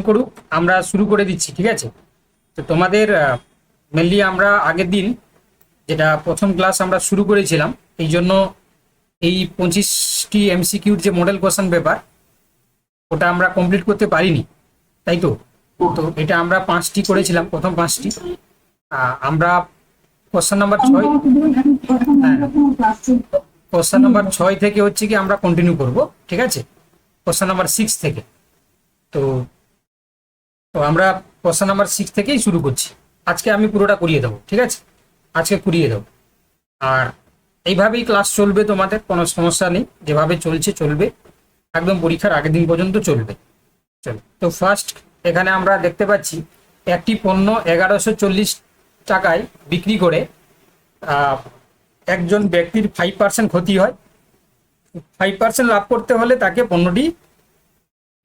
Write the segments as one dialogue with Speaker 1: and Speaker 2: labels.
Speaker 1: করুক, আমরা শুরু করে দিচ্ছি। ঠিক আছে, তো তোমাদের মেনলি আমরা আগের দিন যেটা প্রথম ক্লাস আমরা শুরু করেছিলাম, এই জন্য এই 25টি এমসিকিউর যে মডেল কোশ্চেন পেপার ওটা আমরা কমপ্লিট করতে পারিনি, তাই তো। তো এটা আমরা 5টি করেছিলাম, প্রথম 5টি। আমরা কোশ্চেন নাম্বার 6, কোশ্চেন নাম্বার 6 থেকে হচ্ছে কি আমরা কন্টিনিউ করব। ঠিক আছে, কোশ্চেন নাম্বার 6 থেকে। তো তো আমরা কোশ্চেন নাম্বার 6 থেকেই শুরু করছি। আজকে আমি পুরোটা করিয়ে দেবো। ঠিক আছে, আজকে করিয়ে দেবো। আর এইভাবেই ক্লাস চলবে, তোমাদের কোনো সমস্যা নেই, যেভাবে চলছে চলবে, একদম পরীক্ষার আগের দিন পর্যন্ত চলবে। চলো, তো ফার্স্ট এখানে আমরা দেখতে পাচ্ছি একটি পণ্য 1140 টাকায় বিক্রি করে একজন ব্যক্তির 5% ক্ষতি হয়। 5% লাভ করতে হলে তাকে পণ্যটি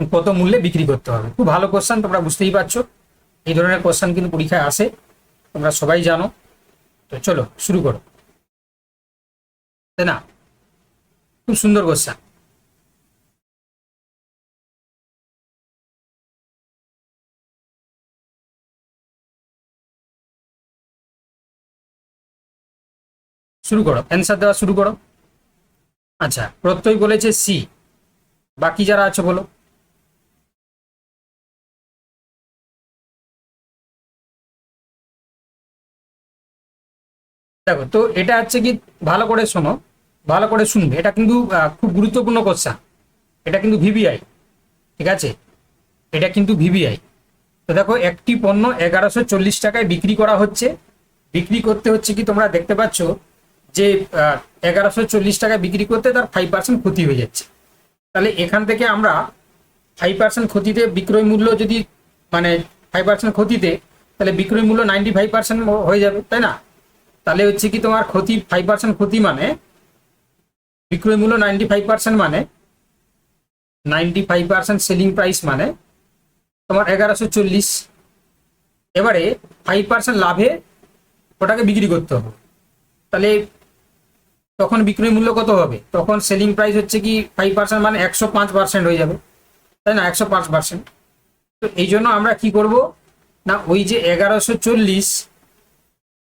Speaker 1: কত মূল্যে বিক্রি করতে হবে। খুব ভালো কোশ্চেন, তোমরা বুঝতেই পারছো এই ধরনের কোশ্চেন কিন্তু পরীক্ষায় আসে, তোমরা সবাই জানো। তো চলো শুরু করো, তাই না? খুব সুন্দর কোশ্চেন। শুরু করো, অ্যান্সার দেওয়া শুরু করো। আচ্ছা, প্রত্যয় বলেছে সি, বাকি যারা আছে বলো। দেখো, তো এটা হচ্ছে কি, ভালো করে শোনো, ভালো করে শুনবে, এটা কিন্তু খুব গুরুত্বপূর্ণ কোশ্চেন। এটা কিন্তু ভিভিআই, ঠিক আছে, এটা কিন্তু ভিভিআই। তো দেখো, একটি পণ্য 1140 টাকায় বিক্রি করা হচ্ছে। বিক্রি করতে হচ্ছে কি, তোমরা দেখতে পাচ্ছ যে 1140 টাকায় বিক্রি করতে তার 5% ক্ষতি হয়ে যাচ্ছে। তাহলে এখান থেকে আমরা 5% ক্ষতিতে বিক্রয় মূল্য যদি, মানে 5% ক্ষতিতে, তাহলে বিক্রয় মূল্য 95% হয়ে যাবে, তাই না? তাহলে হচ্ছে কি, তোমার ক্ষতি 5% ক্ষতি মানে বিক্রয় মূল্য 95%, মানে 95% সেলিং প্রাইস মানে তোমার 1140। এবারে 5% লাভে ওটাকে বিক্রি করতে হবে। তাহলে তখন বিক্রয় মূল্য কত হবে? তখন সেলিং প্রাইস হচ্ছে কি 5% মানে 105% হয়ে যাবে, তাই না? 105%। তো এই জন্য আমরা কি করব না, ওই যে 1140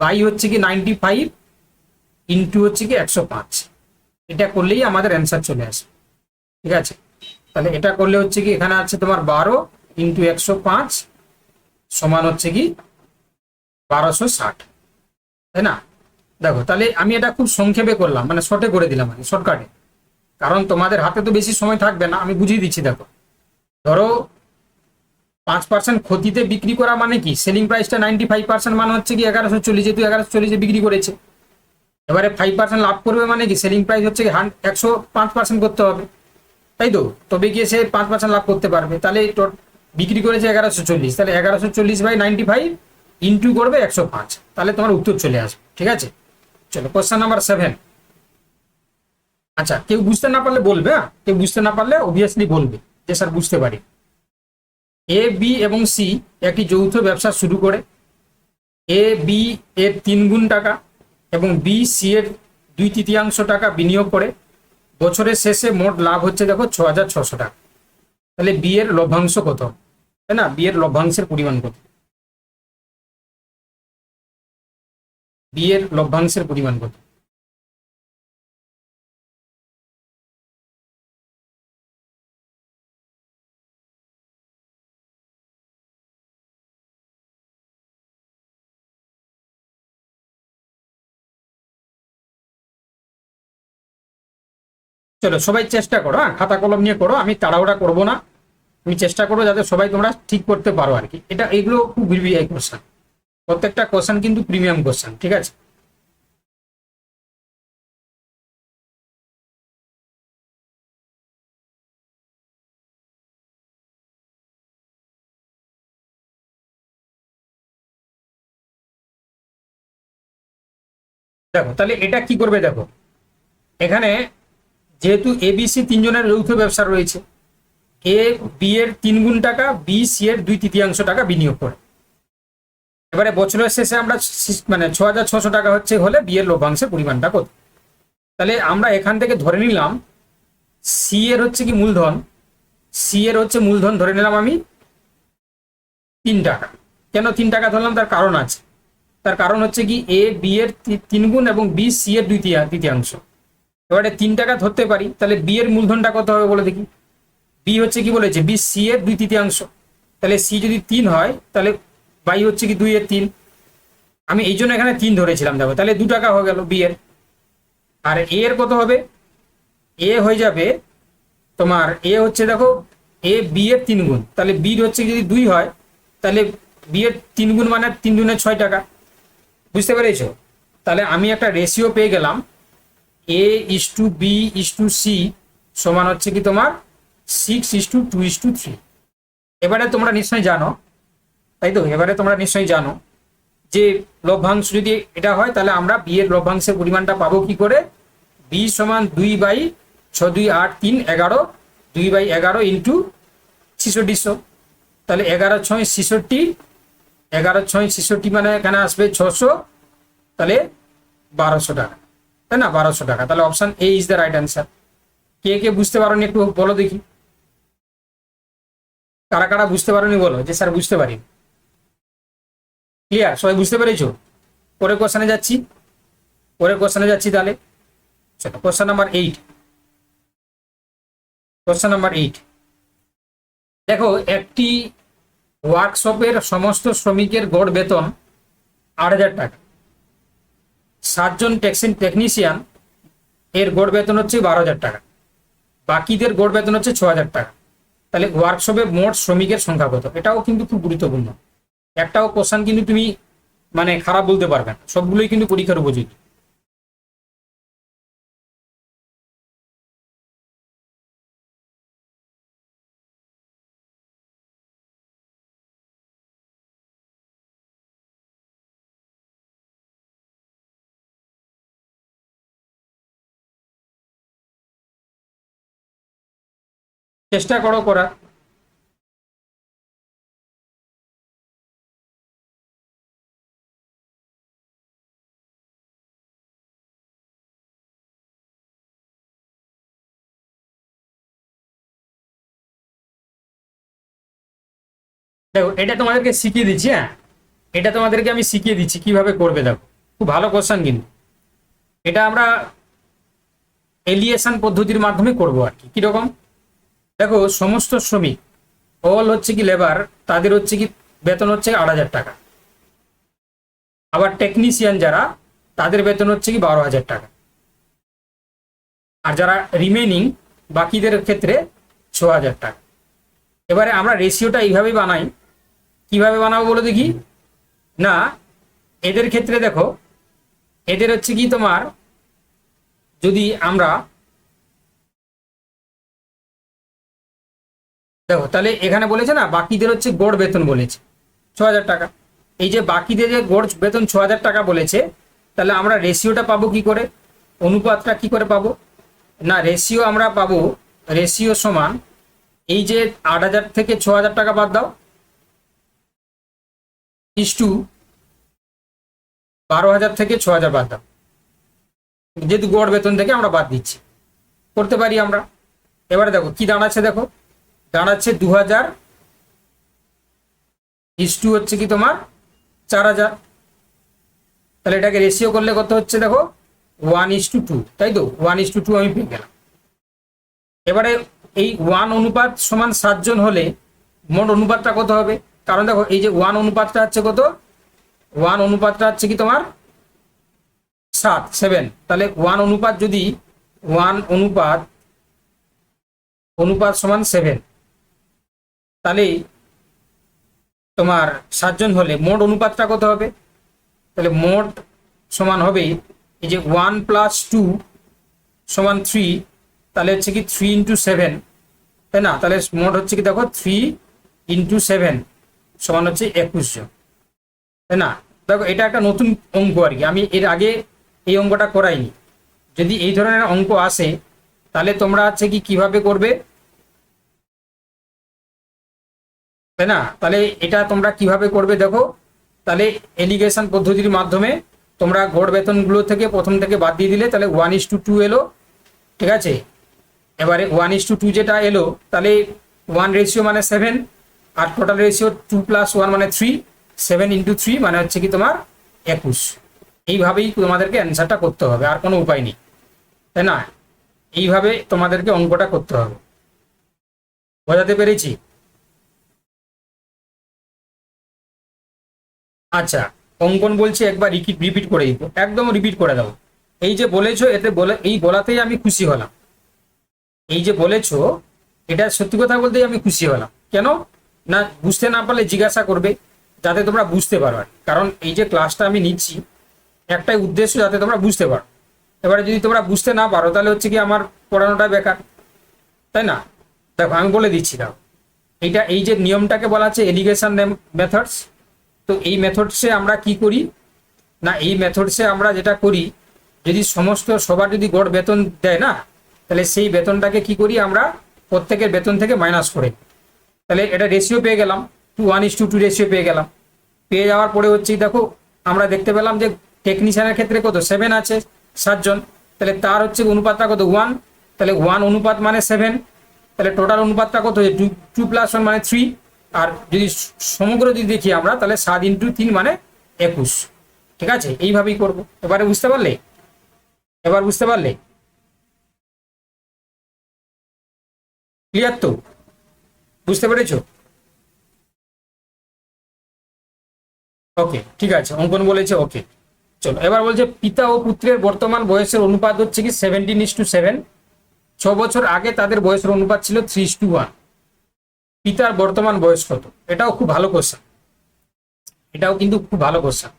Speaker 1: বাই হচ্ছে কি 95 ইন্টু হচ্ছে কি 105, এটা করলেই আমাদের অ্যান্সার চলে আসে। ঠিক আছে, তাহলে এটা করলে হচ্ছে কি, এখানে আছে তোমার 12 ইন্টু 105 সমান হচ্ছে কি 1260, তাই না? দেখো, তাহলে আমি এটা খুব সংক্ষেপে করলাম, মানে শর্টে করে দিলাম, মানে শর্টকাটে, কারণ তোমাদের হাতে তো বেশি সময় থাকবে না। আমি বুঝিয়ে দিচ্ছি। দেখো, ধরো 5% ক্ষতিতে বিক্রি করা মানে কি, সেলিং প্রাইসটা 95% মানে হচ্ছে কি 1140, যেহেতু 1140 বিক্রি করেছে। এবারে 5% লাভ করবে মানে কি, সেলিং প্রাইস হচ্ছে কি 105% করতে হবে, তাই তো, তবে গিয়ে সে 5% লাভ করতে পারবে। তাহলে বিক্রি করেছে 1140, তাহলে 1140/95 ইন্টু করবে 105, তাহলে তোমার উত্তর চলে আসবে। ঠিক আছে, চলো কোশ্চেন নাম্বার 7। আচ্ছা, কেউ বুঝতে না পারলে বলবে, হ্যাঁ, কেউ বুঝতে না পারলে অবভিয়াসলি বলবে যে স্যার বুঝতে পারি। এ, বি এবং সি একটি যৌথ ব্যবসা শুরু করে। এ বি এর 3 গুণ টাকা এবং বি সি এর 2/3 টাকা বিনিয়োগ করে। বছরের শেষে মোট লাভ হচ্ছে দেখো 6600 টাকা। তাহলে বি এর লভ্যাংশ কত, তাই না? বি এর লভ্যাংশের পরিমাণ কত? বি এর লভ্যাংশের পরিমাণ কত? চলো সবাই চেষ্টা করো, হ্যাঁ, খাতা কলম নিয়ে করো, আমি তাড়াহুড়া করবো না। তুমি চেষ্টা করো যাতে সবাই তোমরা ঠিক করতে পারো আর কি। এটা এগুলো খুব ভিভিআই কোশ্চেন, প্রত্যেকটা কোশ্চেন কিন্তু প্রিমিয়াম কোশ্চেন। ঠিক আছে, দেখো তাহলে এটা কি করবে, দেখো এখানে যেহেতু এবিসি 3 জনের যৌথ ব্যবসা রয়েছে, এ বি এর 3 গুণ টাকা, বি সি এর 2/3 টাকা বিনিয়োগ করে। এবারে বছরের শেষে আমরা মানে 6600 টাকা হচ্ছে হলে বি এর লভ্যাংশের পরিমাণটা কত। তাহলে আমরা এখান থেকে ধরে নিলাম সি এর হচ্ছে কি মূলধন, সি এর হচ্ছে মূলধন ধরে নিলাম আমি 3 টাকা। কেন 3 টাকা ধরলাম, তার কারণ আছে। তার কারণ হচ্ছে কি, এ বি এর 3 গুণ এবং বি সি এর 2/3। এবারে 3 টাকা ধরতে পারি, তাহলে বি এর মূলধনটা কত হবে বলে দেখি। বি হচ্ছে কি বলেছে, বি সি এর 2/3। তাহলে সি যদি 3 হয়, তাহলে বাই হচ্ছে কি 2/3। আমি এই জন্য এখানে 3 ধরেছিলাম, দেখো তাহলে 2 টাকা হয়ে গেল বি এর। আর এ এর কত হবে, এ হয়ে যাবে তোমার, এ হচ্ছে দেখো এ বি এর 3 গুণ, তাহলে বি হচ্ছে যদি 2 হয়, তাহলে বি এর 3 গুণ মানে 3 দুনে 6 টাকা। বুঝতে পেরেছো? তাহলে আমি একটা রেশিও পেয়ে গেলাম, A is to B is to C সমান হচ্ছে কি তোমার 6:2:3। এবারে তোমরা নিশ্চয়ই জানো, তাই তো? এবারে তোমরা নিশ্চয়ই জানো যে লভ্যাংশ যদি এটা হয়, তাহলে আমরা বি এর লভ্যাংশের পরিমাণটা পাবো কি করে। বি সমান 2/6, 2, 8, 3, 11, 2/11 ইন্টু 6600। তাহলে 11×6 = 66, 11×6 = মানে এখানে আসবে 600, তাহলে 1200 টাকা, তাই না? 1200 টাকা। তাহলে option A is the right answer. কে কে বুঝতে পারোনি একটু বলো দেখি, কারা কারা বুঝতে পারোনি বলো যে স্যার বুঝতে পারি। ক্লিয়ার? সবাই বুঝতে পেরেছো? পরের কোশ্চেনে যাচ্ছি, তাহলে চলো কোশ্চেন নাম্বার 8। কোশ্চেন নাম্বার 8 দেখো, একটি ওয়ার্কশপের সমস্ত শ্রমিকের গড় বেতন 8,000 টাকা। 7 জন টেকনিশিয়ান এর গড় বেতন হচ্ছে 12,000 টাকা। বাকিদের গড় বেতন হচ্ছে 6,000 টাকা। তাহলে ওয়ার্কশপে মোট শ্রমিকের সংখ্যা কত? এটাও কিন্তু খুব গুরুত্বপূর্ণ। একটাও কোশ্চেন কিন্তু তুমি মানে খারাপ বলতে পারবে না, সবগুলোই কিন্তু পরীক্ষার উপযোগী। চেষ্টা করো করা। দেখো এটা তোমাদেরকে শিখিয়ে দিচ্ছি, হ্যাঁ এটা তোমাদেরকে আমি শিখিয়ে দিচ্ছি কিভাবে করবে। দেখো খুব ভালো কোশ্চেন কিন্তু। এটা আমরা এলিয়েশন পদ্ধতির মাধ্যমে করব আর কি। কিরকম? দেখো সমস্ত শ্রমিক, অল হচ্ছে কি লেবার, তাদের হচ্ছে কি বেতন হচ্ছে 8,000 টাকা। আবার টেকনিশিয়ান যারা, তাদের বেতন হচ্ছে কি 12,000 টাকা। আর যারা রিমেনিং বাকিদের ক্ষেত্রে 6,000 টাকা। এবারে আমরা রেশিওটা এইভাবেই বানাই। কিভাবে বানাবো বলে দেখি। না, এদের ক্ষেত্রে দেখো, এদের হচ্ছে কি তোমার, যদি আমরা দেখো তাহলে এখানে বলেছে না বাকিদের হচ্ছে গড় বেতন বলেছে 6,000 টাকা। এই যে বাকিদের যে গড় বেতন 6,000 টাকা বলেছে, তাহলে আমরা রেশিওটা পাবো কি করে, অনুপাতটা কি করে পাবো? না, রেশিও আমরা পাবো, রেশিও সমান এই যে 8,000 থেকে 6,000 টাকা বাদ দাও, ইস টু 12,000 থেকে 6,000 বাদ দাও। যেহেতু গড় বেতন থেকে আমরা বাদ দিচ্ছি, করতে পারি আমরা। এবারে দেখো কি দাঁড়াচ্ছে, দেখো দাঁড়াচ্ছে 2,000 ইস টু হচ্ছে কি তোমার 4,000। তাহলে এটাকে রেশিও করলে কত হচ্ছে দেখো 1:2, তাই তো? 1:2 আমি পেয়ে গেলাম। এবারে এই 1 অনুপাত সমান 7 জন হলে মোট অনুপাতটা কত হবে? কারণ দেখো এই যে 1 অনুপাতটা হচ্ছে কত, 1 অনুপাতটা হচ্ছে কি তোমার 7 তাহলে 1 অনুপাত যদি 1 অনুপাত সমান 7, তাহলে তোমার 7 জন হলে মোট অনুপাতটা কত হবে? তাহলে মোট সমান হবে এই যে 1 + 2 সমান 3, তাহলে হচ্ছে কি 3 × 7, তাই না? তাহলে মোট হচ্ছে কি দেখো 3 × 7 সমান হচ্ছে 21 জন, তাই না? দেখো এটা একটা নতুন অঙ্ক আর কি, আমি এর আগে এই অঙ্কটা করাইনি। যদি এই ধরনের অঙ্ক আসে তাহলে তোমরা হচ্ছে কি কিভাবে করবে, তাই না? তাহলে এটা তোমরা কিভাবে করবে দেখো, তাহলে এলিগেশন পদ্ধতির মাধ্যমে তোমরা গড় বেতনগুলো থেকে প্রথম থেকে বাদ দিয়ে দিলে, তাহলে 1:2 এলো, ঠিক আছে? এবারে 1:2 যেটা এলো, তাহলে 1 রেশিও মানে 7, আর টোটাল রেশিও 2+1 মানে 3, 7 × 3 মানে হচ্ছে কি তোমার 21। এইভাবেই তোমাদেরকে অ্যান্সারটা করতে হবে, আর কোনো উপায় নেই, তাই না? এইভাবে তোমাদেরকে অঙ্কটা করতে হবে। বোঝাতে পেরেছি? আচ্ছা, অঙ্কন বলছি একবার রিপিট করে দিব, একদম রিপিট করে দাও। এই যে বলেছো, এতে বলে এই বলাতেই আমি খুশি হলাম। এই যে বলেছো, এটা সত্যি কথা বলতেই আমি খুশি হলাম। কেন না, বুঝতে না পারলে জিজ্ঞাসা করবে, যাতে তোমরা বুঝতে পারো। কারণ এই যে ক্লাসটা আমি নিচ্ছি, একটাই উদ্দেশ্য, যাতে তোমরা বুঝতে পারো। এবারে যদি তোমরা বুঝতে না পারো, তাহলে হচ্ছে কি আমার পড়ানোটা বেকার, তাই না? দেখো আমি বলে দিচ্ছি, দাও এইটা, এই যে নিয়মটাকে বলা হচ্ছে এলিগেশন মেথডস। তো এই মেথডসে আমরা কি করি না, এই মেথডসে আমরা যেটা করি, যদি সবার যদি গড় বেতন দেয় না, তাহলে সেই বেতনটাকে কি করি আমরা, প্রত্যেকের বেতন থেকে মাইনাস করে, তাহলে এটা রেশিও পেয়ে গেলাম, 1:2 রেশিও পেয়ে গেলাম। পেয়ে যাওয়ার পরে হচ্ছে দেখো, আমরা দেখতে পেলাম যে টেকনিশিয়ানের ক্ষেত্রে কত 7 আছে, 7 জন, তাহলে তার হচ্ছে অনুপাতটা কত 1, তাহলে 1 অনুপাত মানে 7, তাহলে টোটাল অনুপাতটা কত হচ্ছে 2+1 মানে 3। আর যদি সমগ্র যদি দেখি আমরা, তাহলে 7 × 3 মানে 21। ঠিক আছে, এইভাবেই করবো। এবারে বুঝতে পারলে? এবার বুঝতে পারলে? ক্লিয়ার তো? বুঝতে পেরেছো? ওকে, ঠিক আছে, অঙ্কন বলেছে ওকে। চলো, এবার বলছে পিতা ও পুত্রের বর্তমান বয়সের অনুপাত হচ্ছে কি 17:7। 6 বছর আগে তাদের বয়সের অনুপাত ছিল 3:1। পিতার বর্তমান বয়স কত? এটাও খুব ভালো কোশ্চেন, এটাও কিন্তু খুব ভালো কোশ্চেন।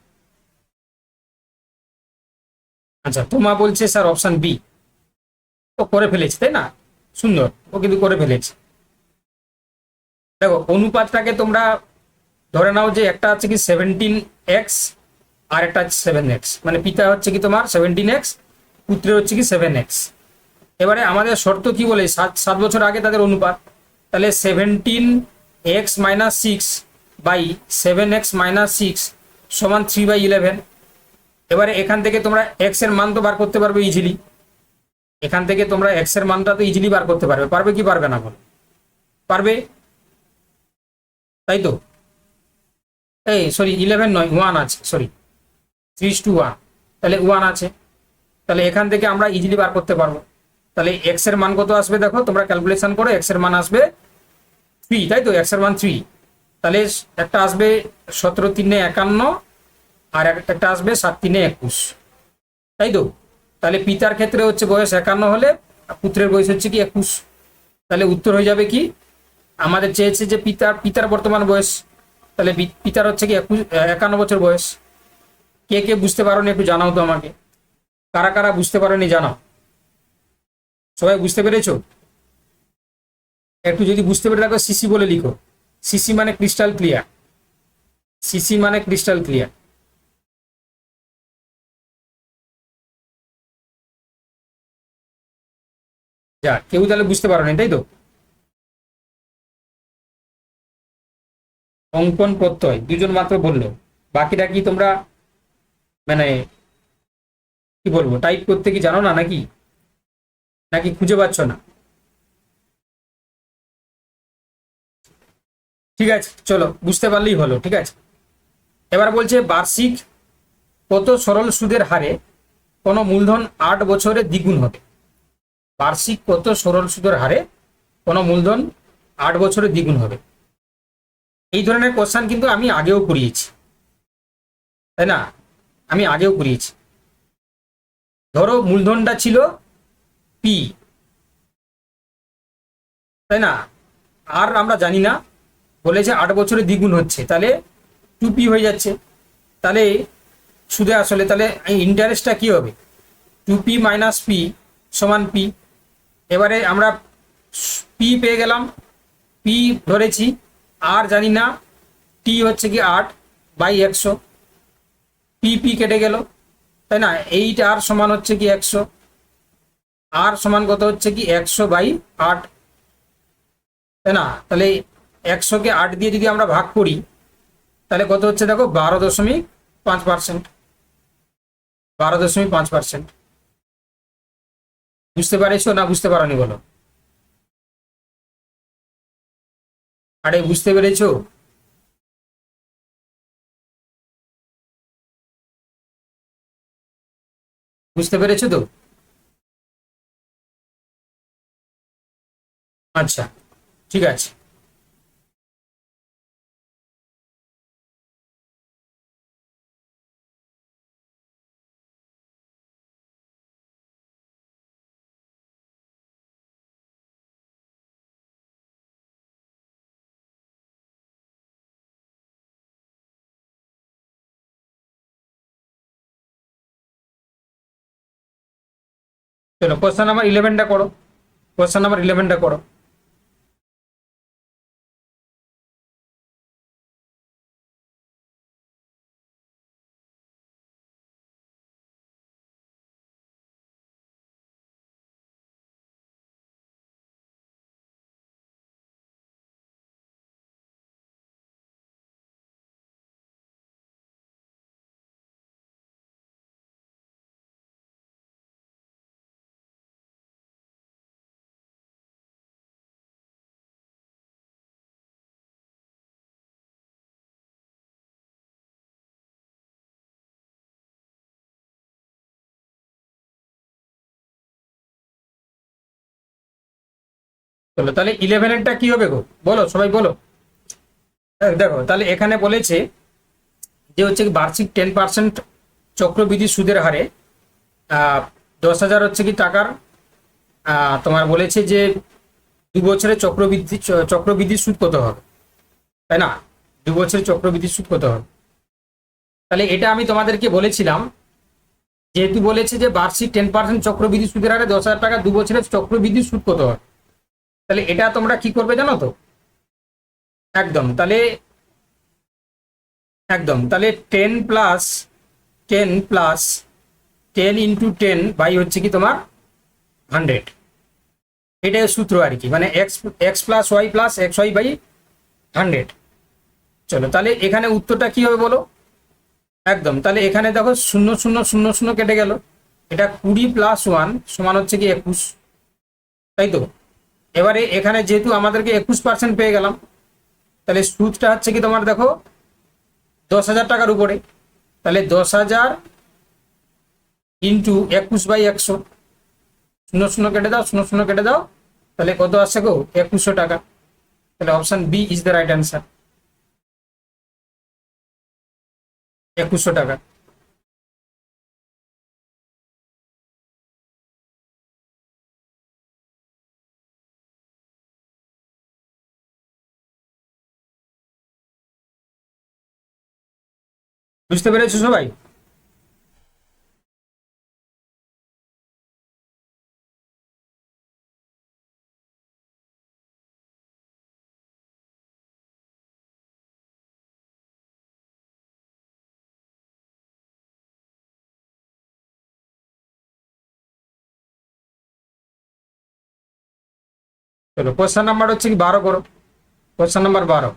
Speaker 1: আচ্ছা, তোমা বলছে স্যার অপশন বি। ও করে ফেলেছে, তাই না? সুন্দর, ও কিন্তু করে ফেলেছে। দেখো অনুপাতটাকে তোমরা ধরে নাও যে একটা হচ্ছে কি 17x, আর একটা হচ্ছে 7x, মানে পিতা হচ্ছে কি তোমার 17x, পুত্রের হচ্ছে কি 7x। এবারে আমাদের শর্ত কি বলে, 7 বছর আগে তাদের অনুপাত, তাহলে 17x - 6/7x - 6 = 3/11। এবারে এখান থেকে তোমরা x এর মান তো বার করতে পারবে ইজিলি, এখান থেকে তোমরা x এর মানটা তো ইজিলি বার করতে পারবে। পারবে কি পারবে না বলো? পারবে, তাই তো? এই সরি, 11 নয়, 1 আছে, সরি, 3:1, তাহলে 1 আছে, তাহলে এখান থেকে আমরা ইজিলি বার করতে পারবো। তাহলে এক্স এর মান কত আসবে দেখো, তোমরা ক্যালকুলেশন করো, এক্স এর মান আসবে 3, তাই তো? এক্স এর মান 3, তাহলে একটা আসবে 17×3 = 51, আর একটা আসবে 7×3 = 21, তাই তো? তাহলে পিতার ক্ষেত্রে হচ্ছে বয়স 51 হলে পুত্রের বয়স হচ্ছে কি 21। তাহলে উত্তর হয়ে যাবে কি, আমাদের চেয়েছে যে পিতার বর্তমান বয়স, তাহলে পিতার হচ্ছে কি 51 বছর বয়স। কে কে বুঝতে পারোনি একটু জানাও তো আমাকে, কারা কারা বুঝতে পারোনি জানাও। সবাই বুঝতে পেরেছো? একটু যদি বুঝতে পেরে থাকো সিসি বলে লিখো। সিসি মানে ক্রিস্টাল ক্লিয়ার, সিসি মানে ক্রিস্টাল ক্লিয়ার। যা, কেউ তাহলে বুঝতে পারোনি, তাই তো? অঙ্কন প্রত্যয় দুজন মাত্র বললো, বাকিটা কি তোমরা মানে কি বলবো, টাইপ করতে কি জানো না নাকি, নাকি খুঁজে পাচ্ছ না? ঠিক আছে, চলো, বুঝতে পারলেই হলো। ঠিক আছে, এবার বলছে বার্ষিক কত সরল সুদের হারে কোনো মূলধন 8 বছরে দ্বিগুণ হবে। বার্ষিক কত সরল সুদের হারে কোনো মূলধন 8 বছরে দ্বিগুণ হবে। এই ধরনের কোশ্চেন কিন্তু আমি আগেও করিয়েছি, তাই না? আমি আগেও করিয়েছি। ধরো মূলধনটা ছিল পি, তাই না? আর আমরা জানি না, বলেছে 8 বছরে দ্বিগুণ হচ্ছে, তাহলে 2p হয়ে যাচ্ছে। তাহলে সুদে আসলে তাহলে ইন্টারেস্টটা কি হবে, 2p - p = p। এবারে আমরা পি পেয়ে গেলাম, পি ধরেছি, আর জানি না, টি হচ্ছে কি 8/100, পি কেটে গেল, তাই না? 8r সমান হচ্ছে কি 100, আর সমান কত হচ্ছে কি 100/8, তাই না? তাহলে 100কে 8 দিয়ে যদি আমরা ভাগ করি, তাহলে কত হচ্ছে দেখো 12.5%, 12.5%। বুঝতে পারছো না বুঝতে পারোনি বলো? আরে বুঝতে পেরেছো? বুঝতে পেরেছো তো? আচ্ছা, ঠিক আছে। চলো কোশ্চেন নাম্বার 11টা করো। কোশ্চেন নাম্বার 11টা করো। চলো তাহলে 11এরটা কি হবে গো, বলো সবাই বলো। দেখো তাহলে এখানে বলেছে যে হচ্ছে কি বার্ষিক 10% চক্রবৃদ্ধি সুদের হারে 10,000 হচ্ছে কি টাকার, তোমার বলেছে যে 2 বছরের চক্রবৃদ্ধি সুদ কত হবে, তাই না? 2 বছরের চক্রবৃদ্ধি সুদ কত হবে? তাহলে এটা আমি তোমাদেরকে বলেছিলাম, যেহেতু বলেছে যে বার্ষিক 10% চক্রবৃদ্ধি সুদের হারে 10,000 টাকা 2 বছরের চক্রবৃদ্ধি সুদ কত হবে, তাহলে এটা তোমরা কি করবে জানো তো? একদম তাহলে, একদম তাহলে 10 + 10 হচ্ছে কি তোমার 100। এটাই সূত্র আর কি, মানে x x plus y plus x y by 100। চলো তাহলে এখানে উত্তরটা কি হবে বলো। একদম তাহলে এখানে দেখো 0 0 0 0 কেটে গেল, এটা 20 + 1 সমান হচ্ছে কি 21, তাই তো? এবারে এখানে যেহেতু আমাদেরকে 21% পেয়ে গেলাম, তাহলে সুদটা হচ্ছে কি তোমার দেখো 10,000 টাকার উপরে, তাহলে 10,000 ইন্টু 21/100, 0 0 কেটে দাও, 0 0 কেটে দাও, তাহলে কত আসছে গো 2100 টাকা। তাহলে option B is the right answer, 2100 টাকা। বুঝতে পেরেছো সবাই? চলো কোশ্চেন নাম্বার হচ্ছে কি 12 করো। Question number 12।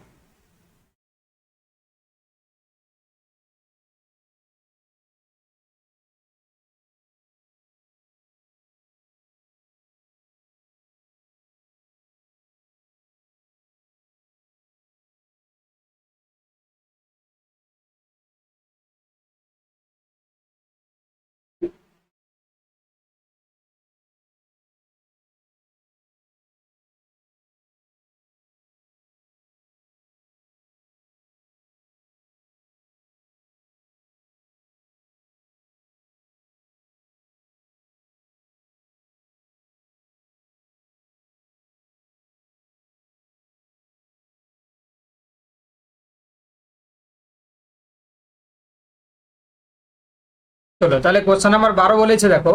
Speaker 1: চলো তাহলে কোশ্চেন নাম্বার 12 বলেছে দেখো,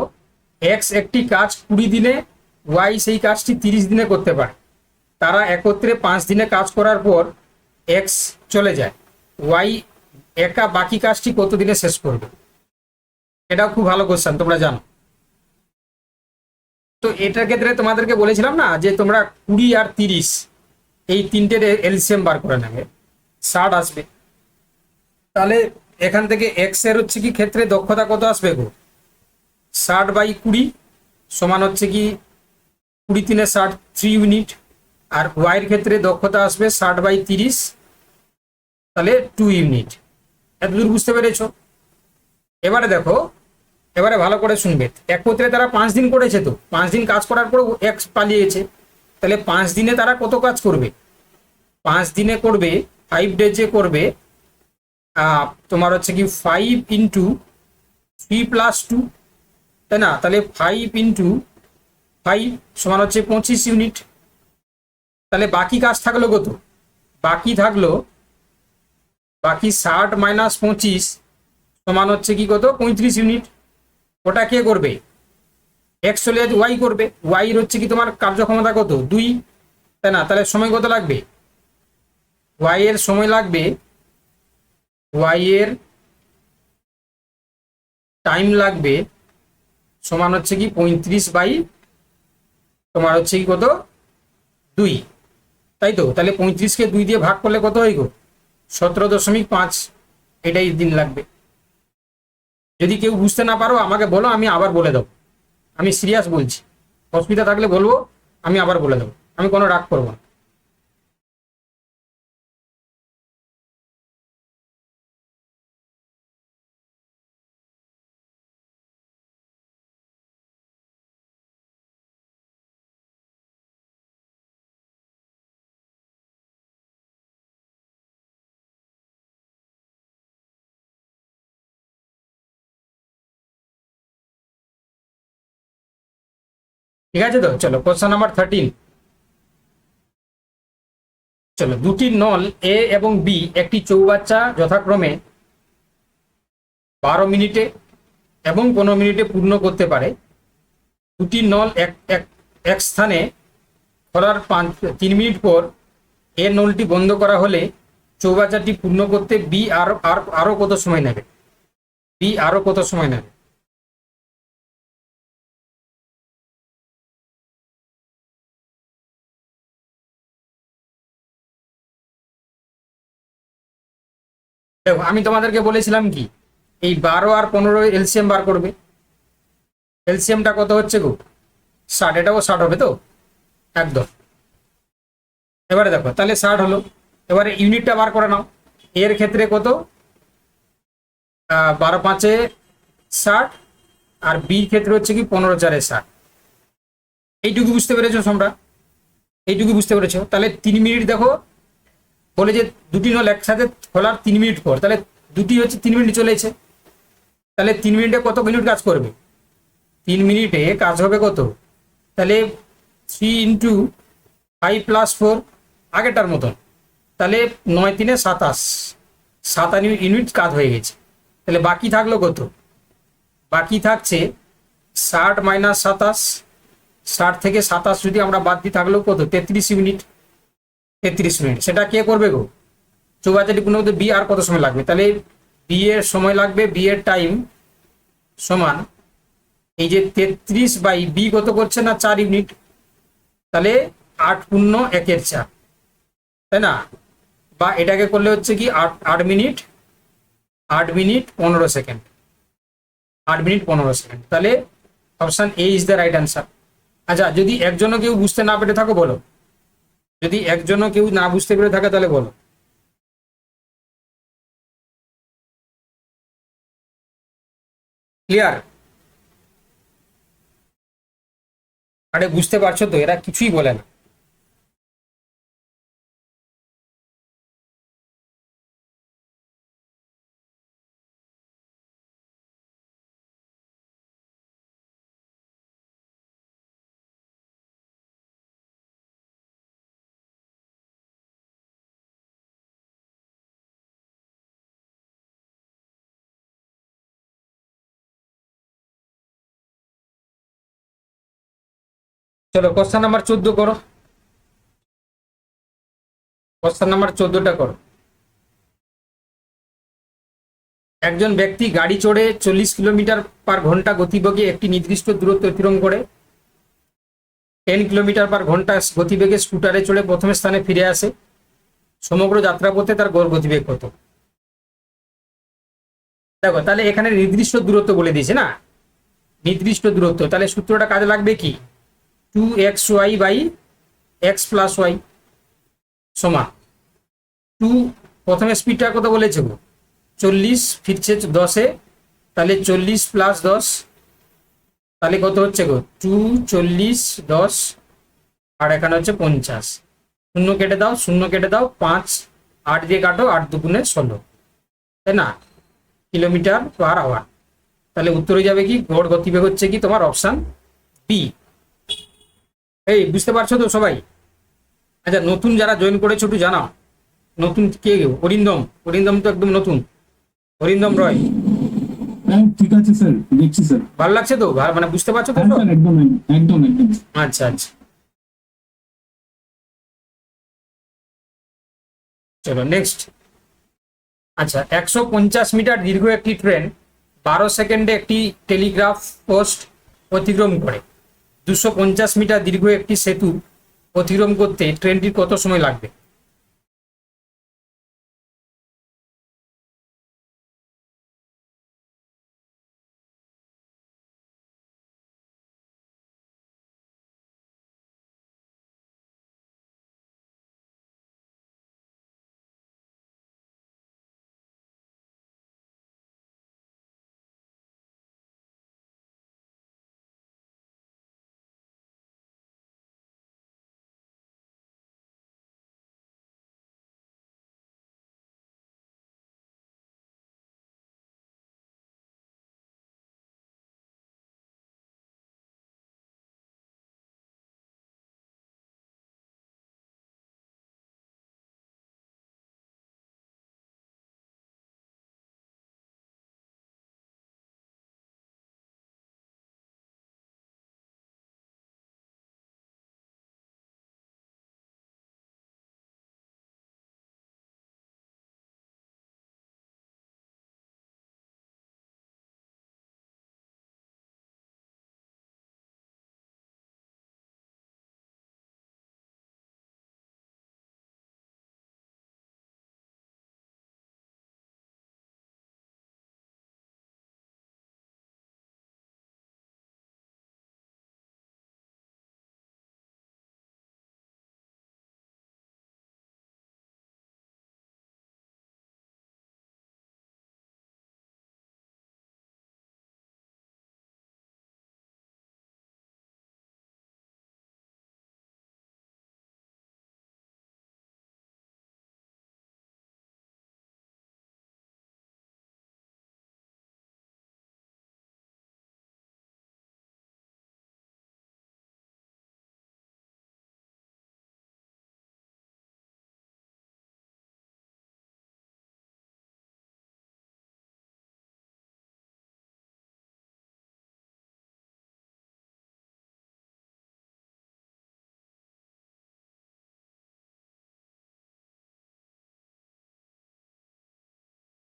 Speaker 1: এক্স একটি কাজ 20 দিনে, ওয়াই সেই কাজটি 30 দিনে করতে পারে। তারা একত্রে 5 দিনে কাজ করার পর এক্স চলে যায়, ওয়াই একা বাকি কাজটি কত দিনে শেষ করবে? এটাও খুব ভালো কোশ্চেন, তোমরা জানো তো। এটার ক্ষেত্রে তোমাদেরকে বলেছিলাম না যে তোমরা 20 আর 30 এই তিনটের এলসিএম বার করে নেবে, 60 আসবে। তাহলে এখান থেকে এক্স এর হচ্ছে কি ক্ষেত্রে দক্ষতা কত আসবে গো? 60/20 সমান হচ্ছে কি 20 × 3 = 60, 3 ইউনিট। আর ওয়াইয়ের ক্ষেত্রে দক্ষতা আসবে 60/30, তাহলে 2 ইউনিট। এতদূর বুঝতে পেরেছো? এবারে দেখো, এবারে ভালো করে শুনবে। একত্রে তারা 5 দিন করেছে, তো 5 দিন কাজ করার পর এক পালিয়েছে, তাহলে 5 দিনে তারা কত কাজ করবে? 5 দিনে করবে, 5 ডেজে করবে তোমার হচ্ছে কি 5 × 3 + 2, তাই না? তাহলে 5 × 5 সমান হচ্ছে 25 ইউনিট। তাহলে বাকি কাজ থাকলো কত? বাকি থাকলো, বাকি 60 - 25 সমান হচ্ছে কি কত? 35 ইউনিট। ওটা কে করবে? এক্স চলে যাচ্ছে, ওয়াই করবে। ওয়াই হচ্ছে কি তোমার কার্যক্ষমতা কত? 2, তাই না? তাহলে সময় কত লাগবে? ওয়াই এর সময় লাগবে, ওয়াই এর টাইম লাগবে সমান হচ্ছে কি 35 তোমার হচ্ছে কি কত? 2, তাই তো? তাহলে 35কে 2 দিয়ে ভাগ করলে কত হয় গো? 17.5, এটাই দিন লাগবে। যদি কেউ বুঝতে না পারো আমাকে বলো, আমি আবার বলে দেবো। আমি সিরিয়াস বলছি, অসুবিধা থাকলে বলবো, আমি আবার বলে দেবো, আমি কোনো রাগ করবো না। ঠিক আছে তো? চলো কোশ্চেন নাম্বার 13। চলো, দুটি নল এ এবং বি একটি চৌবাচ্চা যথাক্রমে 12 মিনিটে এবং 15 মিনিটে পূর্ণ করতে পারে। দুটি নল এক এক এক স্থানে খোলার 3 মিনিট পর এ নলটি বন্ধ করা হলে চৌবাচ্চাটি পূর্ণ করতে বি আরো কত সময় নেবে? বি আরো কত সময় নেবে? দেখো, আমি তোমাদেরকে বলেছিলাম কি, এই 12 আর 15 এলসিএম বার করবে। এলসিএমটা কত হচ্ছে গো? 60। এটাও 60 হবে তো? একদম। এবারে দেখো, তাহলে 60 হলো। এবারে ইউনিটটা বার করে নাও। এর ক্ষেত্রে কত? 12×5 = 60, আর বির ক্ষেত্রে হচ্ছে কি 15×4 = 60। এইটুকু বুঝতে পেরেছো তোমরা? এইটুকু বুঝতে পেরেছো? তাহলে 3 মিনিট দেখো, বলে যে দুটি নল একসাথে খোলার 3 মিনিট পর, তাহলে দুটি হচ্ছে 3 মিনিট চলেছে। তাহলে 3 মিনিটে কত মিনিট কাজ করবে? 3 মিনিটে কাজ হবে কত? তাহলে 3 × 5 + 4, আগেরটার মতন। তাহলে 9 × 3 = 27, 27 ইউনিট কাজ হয়ে গেছে। তাহলে বাকি থাকলো কত? বাকি থাকছে 60 - 27, 60 থেকে 27 যদি আমরা বাদ দিই থাকলো কত? 33 ইউনিট। 33 মিনিট। সেটা কে করবে গো? চৌবাচ্চাটি পূর্ণ করতে বি আর কত সময় লাগবে? তাহলে বি এর সময় লাগবে, বি এর টাইম সমান এই যে 33/বি কত করছে না? 4 ইউনিট। তাহলে 8 × 1/4, তাই না? বা এটাকে করলে হচ্ছে কি 8 মিনিট 15 সেকেন্ড। 8 minute 15 second. তাহলে option A is the right answer. আচ্ছা, যদি একজনও কেউ বুঝতে না পেরে থাকো বলো। যদি একজনও কেউ না বুঝতে পেরে থাকে তাহলে বলো। ক্লিয়ার? আরে বুঝতে পারছো তো? এরা কিছুই বলে না। চলো কোশ্চেন নাম্বার 14 করো। কোশ্চেন নাম্বার 14টা করো। একজন ব্যক্তি গাড়ি চড়ে 40 কিলোমিটার/ঘন্টা গতিবেগে একটি নির্দিষ্ট দূরত্ব অতিক্রম করে 10 কিলোমিটার/ঘন্টা গতিবেগে স্কুটারে চড়ে প্রথম স্থানে ফিরে আসে। সমগ্র যাত্রাপথে তার গড় গতিবেগ কত? দেখো, তাহলে এখানে নির্দিষ্ট দূরত্ব বলে দিয়েছে না, নির্দিষ্ট দূরত্ব। তাহলে সূত্রটা কাজে লাগবে কি? 2xy/, এক্স প্লাস ওয়াই সমান টু, প্রথমে স্পিডটা কত বলেছে গো 40, ফিরছে 10-এ, তাহলে 40 প্লাস 10, তাহলে কত হচ্ছে গো 2, 40, 10, আর এখানে হচ্ছে 50, শূন্য কেটে দাও, শূন্য কেটে দাও, 5, 8 দিয়ে কাটো, 8 দুগুণে 16, তাই না, কিলোমিটার পার আওয়ার। তাহলে উত্তর হয়ে যাবে কি, গড় গতিবেগ হচ্ছে কি তোমার অপশান বি। এই বুঝতে পারছো তো সবাই? আচ্ছা, নতুন যারা জয়েন করেছো একটু জানাও, নতুন কে? অরিন্দম, অরিন্দম তো একদম নতুন, অরিন্দম রয়।
Speaker 2: হ্যাঁ ঠিক আছে স্যার, দেখছি স্যার।
Speaker 1: ভালো লাগছে তো? মানে বুঝতে পারছো তো?
Speaker 2: হ্যাঁ স্যার, একদম একদম একদম।
Speaker 1: আচ্ছা আচ্ছা, চলো নেক্সট। আচ্ছা, 150 মিটার দীর্ঘ একটি ট্রেন 12 সেকেন্ডে একটি টেলিগ্রাফ পোস্ট অতিক্রম করে। 250 মিটার দীর্ঘ একটি সেতু অতিক্রম করতে ট্রেনটির কত সময় লাগবে?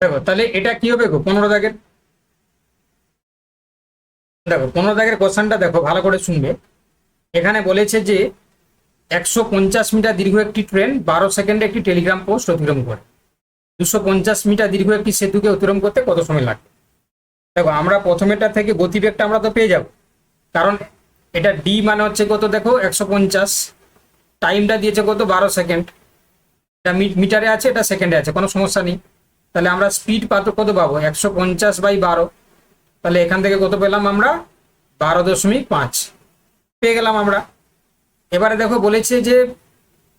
Speaker 1: দেখো তাহলে এটা কি হবে গো, 15 দাগের। দেখো 15 দাগের কোশ্চেনটা দেখো, ভালো করে শুনবে। এখানে বলেছে যে 150 মিটার দীর্ঘ একটি ট্রেন 12 সেকেন্ডে একটি টেলিগ্রাম পোস্ট অতিক্রম করে। 250 মিটার দীর্ঘ একটি সেতুকে অতিক্রম করতে কত সময় লাগবে? দেখো আমরা প্রথমেটা থেকে গতিবেগটা আমরা তো পেয়ে যাব, কারণ এটা ডি মানে হচ্ছে কত, দেখো 150, টাইমটা দিয়েছে কত 12 সেকেন্ড, এটা মিটারে আছে, এটা সেকেন্ডে আছে, কোনো সমস্যা নেই। তাহলে আমরা স্পিড কত পাবো, 150/12, তাহলে এখান থেকে কত পেলাম আমরা, 12.5 পেয়ে গেলাম আমরা। এবারে দেখো বলেছে যে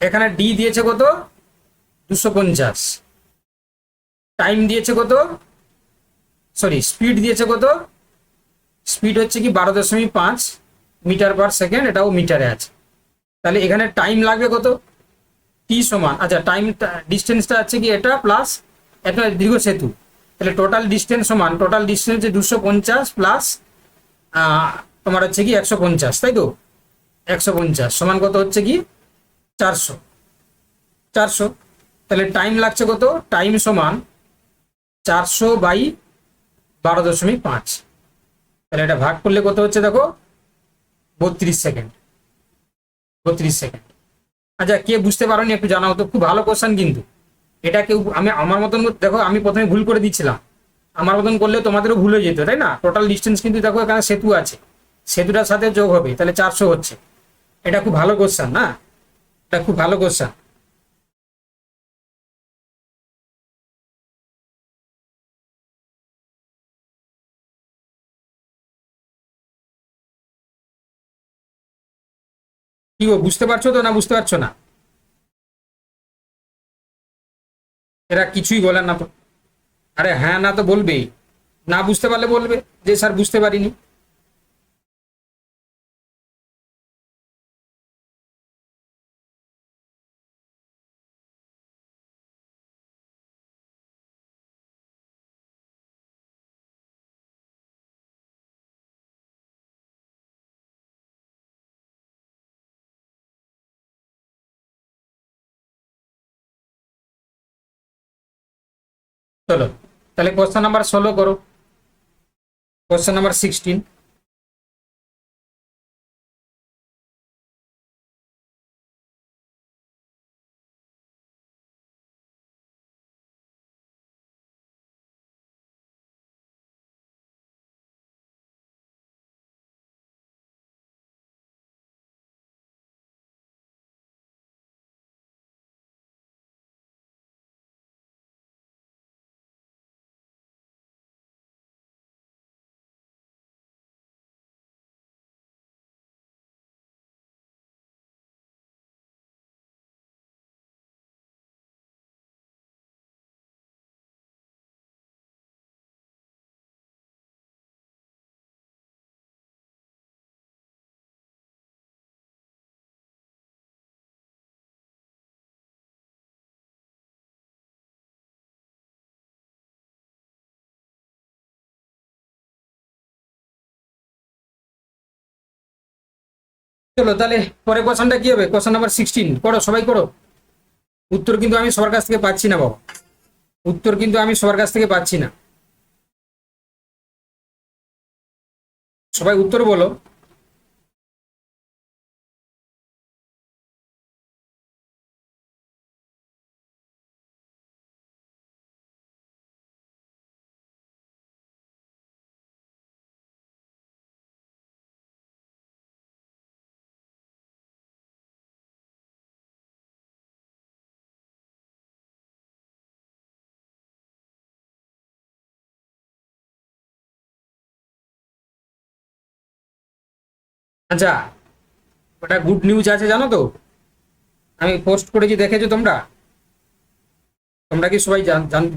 Speaker 1: এখানে ডি দিয়েছে কত 250, টাইম দিয়েছে কত, সরি স্পিড দিয়েছে কত, স্পিড হচ্ছে কি 12.5 মিটার পার সেকেন্ড, এটাও মিটারে আছে। তাহলে এখানে টাইম লাগবে কত, টি সমান, আচ্ছা টাইম ডিস্টেন্সটা আছে কি এটা প্লাস একটা দীর্ঘ সেতু, তাহলে টোটাল ডিস্টেন্স সমান, টোটাল ডিস্টেন্স 250 প্লাস তোমার হচ্ছে কি 150, তাই তো 150 সমান কত হচ্ছে কি 400। তাহলে টাইম লাগছে কত, টাইম সমান 400/12.5, তাহলে এটা ভাগ করলে কত হচ্ছে দেখো 32 সেকেন্ড। আচ্ছা কে বুঝতে পারোনি একটু জানাও তো, খুব ভালো কোশ্চেন কিন্তু এটা। কেউ আমি আমার মতন দেখো, আমি প্রথমে ভুল করে দিচ্ছিলাম, আমার মতন করলে তোমাদেরও ভুল হয়ে যেত, তাই না? টোটাল ডিস্টেন্স কিন্তু দেখো এখানে সেতু আছে, সেতুটার সাথে যোগ হবে, তাহলে 400 হচ্ছে। এটা খুব ভালো কোশ্চেন না? এটা খুব ভালো কোশ্চেন। কি গো, বুঝতে পারছো তো না বুঝতে পারছো না? এরা কিছুই বলেন না তো। আরে হ্যাঁ না তো বলবেই, না বুঝতে পারলে বলবে যে স্যার বুঝতে পারিনি। চলো তাহলে কোশ্চেন নাম্বার 16 করো। Question number 16। চলো তাহলে পরে কোশ্চেনটা কি হবে, কোশ্চেন নাম্বার 16 করো, সবাই করো। উত্তর কিন্তু আমি সবার কাছ থেকে পাচ্ছি না বাবা, উত্তর কিন্তু আমি সবার কাছ থেকে পাচ্ছি না। সবাই উত্তর বলো। আচ্ছা, ওটা গুড নিউজ আছে জানো তো, আমি পোস্ট করেছি, দেখেছো তোমরা? তোমরা কি সবাই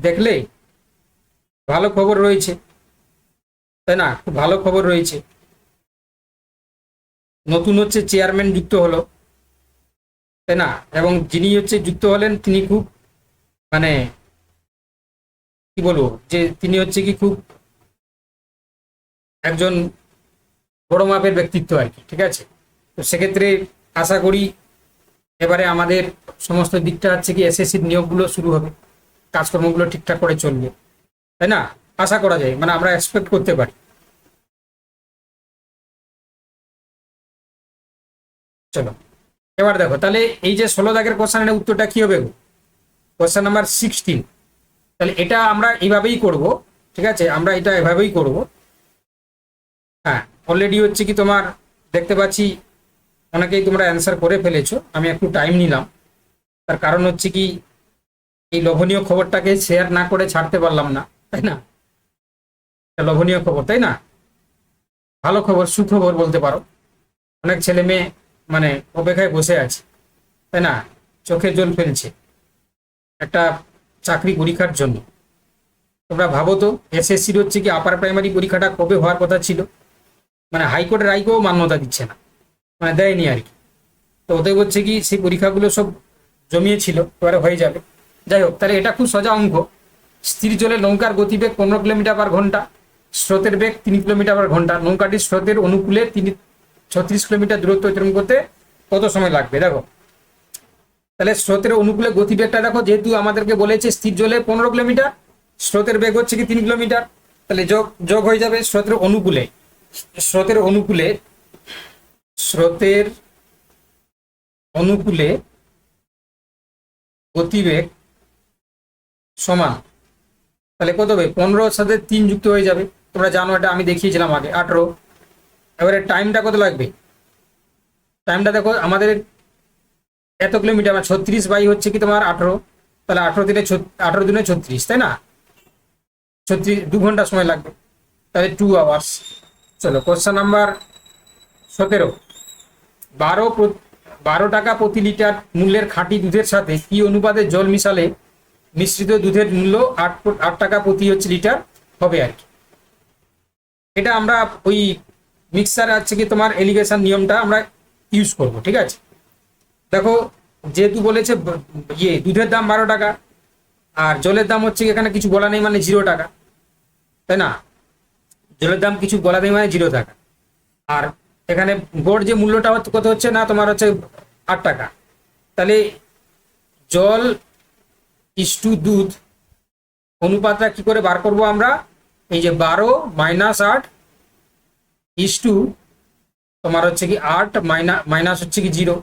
Speaker 1: দেখলে? ভালো খবর রয়েছে, তাই না? খুব ভালো খবর রয়েছে। নতুন হচ্ছে চেয়ারম্যান যুক্ত হলো, তাই না? এবং যিনি হচ্ছে যুক্ত হলেন তিনি খুব মানে কি বলবো, যে তিনি হচ্ছে কি খুব একজন বড় মাপের ব্যক্তিত্ব আর কি, ঠিক আছে? তো সেক্ষেত্রে আশা করি এবারে আমাদের সমস্ত দিকটা হচ্ছে কি এসএসসির নিয়োগগুলো শুরু হবে, কাজকর্মগুলো ঠিকঠাক করে চলবে, তাই না? আশা করা যায়, মানে আমরা এক্সপেক্ট করতে পারি। চলো এবার দেখো তাহলে এই যে 16 দাগের কোশ্চেনের উত্তরটা কি হবে? Question number 16। তাহলে এটা আমরা এইভাবেই করব, ঠিক আছে? আমরা এটা এভাবেই করব। হ্যাঁ, অলরেডি হচ্ছে কি তোমার দেখতে পাচ্ছি অনেকেই তোমরা অ্যান্সার করে ফেলেছো, আমি একটু টাইম নিলাম, তার কারণ হচ্ছে কি এই লোভনীয় খবরটাকে শেয়ার না করে ছাড়তে পারলাম না, তাই না? এটা লোভনীয় খবর, তাই না? ভালো খবর, সুখবর বলতে পারো। অনেক ছেলে মেয়ে মানে অপেক্ষায় বসে আছে, তাই না? চোখে জল ফেলছে একটা চাকরি পরীক্ষার জন্য। তোমরা ভাবো তো, এসএসসির হচ্ছে কি আপার প্রাইমারি পরীক্ষাটা কবে হওয়ার কথা ছিল, মানে হাইকোর্টের রায়কেও মান্যতা দিচ্ছে না, মানে দেয়নি আর কি। তো ওদের হচ্ছে কি সেই পরীক্ষাগুলো সব জমিয়েছিল, এবারে হয়ে যাবে। যাই হোক, তাহলে এটা খুব সোজা অঙ্ক। স্থির জলে নৌকার গতিবেগ 15 কিলোমিটার/ঘন্টা, স্রোতের বেগ 3 কিলোমিটার/ঘন্টা, নৌকাটির স্রোতের অনুকূলে 36 কিলোমিটার দূরত্ব অতিক্রম করতে কত সময় লাগবে? দেখো তাহলে স্রোতের অনুকূলে গতিবেগটা দেখো, যেহেতু আমাদেরকে বলেছে স্থির জলে 15 কিলোমিটার, স্রোতের বেগ হচ্ছে কি 3 কিলোমিটার, তাহলে যোগ যোগ হয়ে যাবে স্রোতের অনুকূলে। স্রোতের অনুকূলে স্রোতের অনুকূলে গতিবেগ সমান, তাহলে কত হবে? 15 সাথে 3 যুক্ত হয়ে যাবে, তোমরা জানো এটা, আমি দেখিয়েছিলাম আগে, 18। এবারে টাইমটা কত লাগবে? টাইমটা দেখো আমাদের এত কিলোমিটার, মানে 36 বাই হচ্ছে কি তোমার 18, তাহলে 18 দিনে 36, তাই না? 36, 2 ঘন্টা সময় লাগবে, তাহলে 2 আওয়ার্স। চলো কোশ্চেন নাম্বার 17। 12 টাকা প্রতি লিটার মূল্যের খাঁটি দুধের সাথে কি অনুপাতে জল মিশালে মিশ্রিত দুধের মূল্য 8 টাকা প্রতি হচ্ছে লিটার হবে আর কি। এটা আমরা ওই মিক্সার আছে কি তোমার এলিগেশন নিয়মটা আমরা ইউজ করব, ঠিক আছে? দেখো, যেহেতু বলেছে দুধের দাম 12 টাকা আর জলের দাম হচ্ছে কি এখানে কিছু বলা নেই, মানে 0 টাকা, তাই না? জলের দাম কিছু বলা নেই, মানে 0 টাকা। আর এখানে গড় যে মূল্যটা কত হচ্ছে না তোমার হচ্ছে 8 টাকা। তাহলে জল ইস্টু দুধ অনুপাতটা কি করে বার করব আমরা? এই যে 12 মাইনাস 8 ইস্টু তোমার হচ্ছে কি 8 মাইনাস হচ্ছে কি 0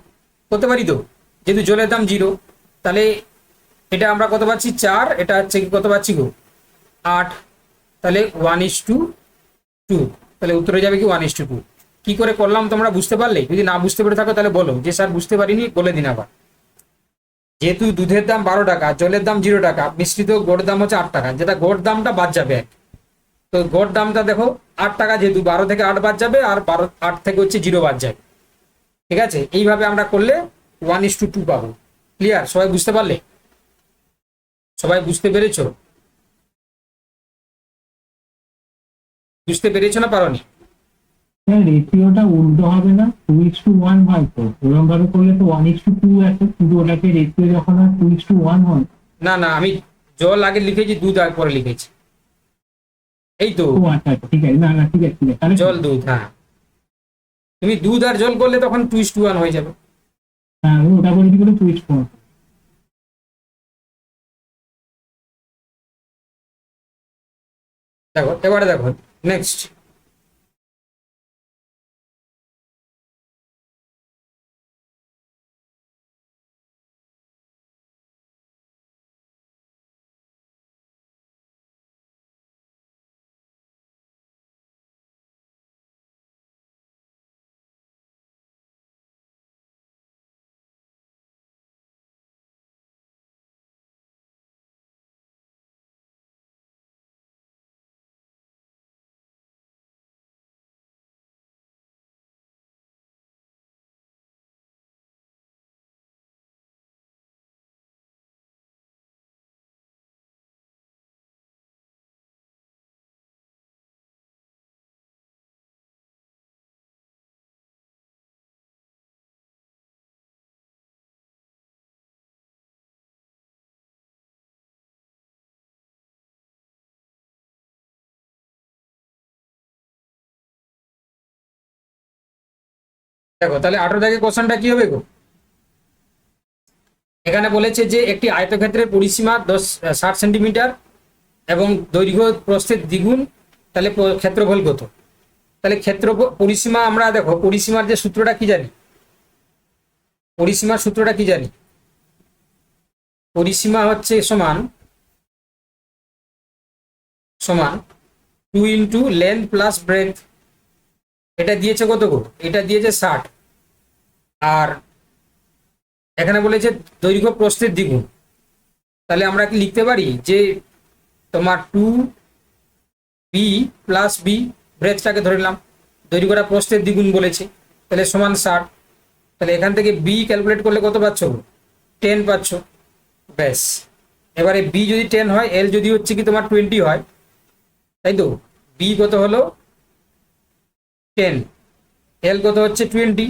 Speaker 1: করতে পারি তো, যেহেতু জলের দাম 0। তাহলে এটা আমরা কত পাচ্ছি 4, এটা হচ্ছে কি কত পাচ্ছি গো 8, তাহলে 1:2। তাহলে উত্তর হয়ে যাবে কি 1:2। কি করে করলাম তোমরা বুঝতে পারলে? যদি না বুঝতে পেরে থাকো তাহলে বলো যে স্যার বুঝতে পারিনি, বলে দিন আবার। যেহেতু দুধের দাম 12 টাকা, জলের দাম 0 টাকা, মিশ্রিত গড় দাম হচ্ছে 8 টাকা, যেটা গড় দামটা বাদ যাবে এক। তো গড় দামটা দেখো 8 টাকা, যেহেতু 12 থেকে 8 বাদ যাবে আর 8 থেকে হচ্ছে 0 বাদ যাবে, ঠিক আছে? এইভাবে আমরা করলে 1:2 পাবো। ক্লিয়ার? সবাই বুঝতে পারলে? সবাই বুঝতে পেরেছো? বুঝতে পেরেছো না পারোনি?
Speaker 2: স্যার রেশিওটা উল্টো হবে না, 2:1 হয় তো, ওরকম ভাবে করলে তো 1:2 আছে, কিন্তু ওটাকে রেশিও যখন আর 2:1 হয়।
Speaker 1: না না, আমি জল আগে লিখেছি, দুধ আগে পরে লিখেছি, এই তো।
Speaker 2: ও আচ্ছা আচ্ছা, ঠিক আছে, না না ঠিক আছে ঠিক আছে, তাহলে
Speaker 1: জল দুধ, হ্যাঁ। তুমি দুধ আর জল করলে তখন 2:1 হয়ে যাবে।
Speaker 2: হ্যাঁ আমি ওটা করে কি করে 2:1।
Speaker 1: দেখো এবারে দেখো নেক্সট। দেখো তাহলে 18 থেকে কোশ্চেনটা কি হবে গো? এখানে বলেছে যে একটি আয়তক্ষেত্রের পরিসীমা 60 সেন্টিমিটার এবং দৈর্ঘ্য প্রস্থের দ্বিগুণ, তাহলে ক্ষেত্রফল কত? তাহলে পরিসীমা আমরা দেখো, পরিসীমার যে সূত্রটা কি জানি? পরিসীমার সূত্রটা কি জানি? পরিসীমা হচ্ছে সমান 2 ইন্টু লেন্থ প্লাস ব্রেথ। এটা দিয়েছে কত গো? এটা দিয়েছে 60। আর এখানে বলেছে দৈর্ঘ্য প্রস্থের দ্বিগুণ। তাহলে আমরা কি লিখতে পারি যে তোমার 2b প্লাস b, ব্রেথটাকে ধরে নিলাম, দৈর্ঘ্যটা প্রস্থের দ্বিগুণ বলেছে, তাহলে সমান 60। তাহলে এখান থেকে b ক্যালকুলেট করলে কত পাচ্ছ? 10 পাচ্ছ। ব্যাস। এবারে b যদি 10 হয়, l যদি হচ্ছে কি তোমার 20 হয়, তাই তো? b কত হলো 10, l কত হচ্ছে 20,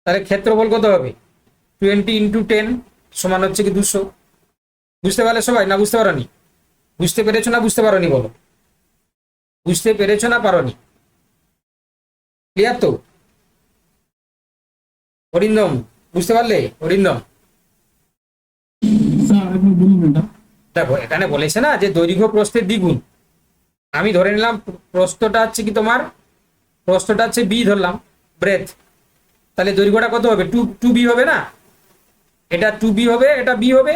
Speaker 1: তাহলে ক্ষেত্রফল কত হবে? 20 ইন্টু 10 সমান হচ্ছে কি 200। বুঝতে পারলে সবাই, না বুঝতে পারোনি? বুঝতে পেরেছো না বুঝতে পারোনি বলো? বুঝতে পেরেছো না পারোনি? ক্লিয়ার তো? অরিন্দম বুঝতে পারলে? অরিন্দম
Speaker 2: স্যার আপনি বলুন এটা।
Speaker 1: দেখো এখানে বলেছে না যে দৈর্ঘ্য প্রস্থের দ্বিগুণ। আমি ধরে নিলাম প্রস্থটা হচ্ছে কি তোমার, প্রস্থটা হচ্ছে বি ধরলাম, ব্রেথ, তাহলে দৈর্ঘ্যটা কত হবে? 2b হবে না? এটা 2b হবে, এটা b হবে,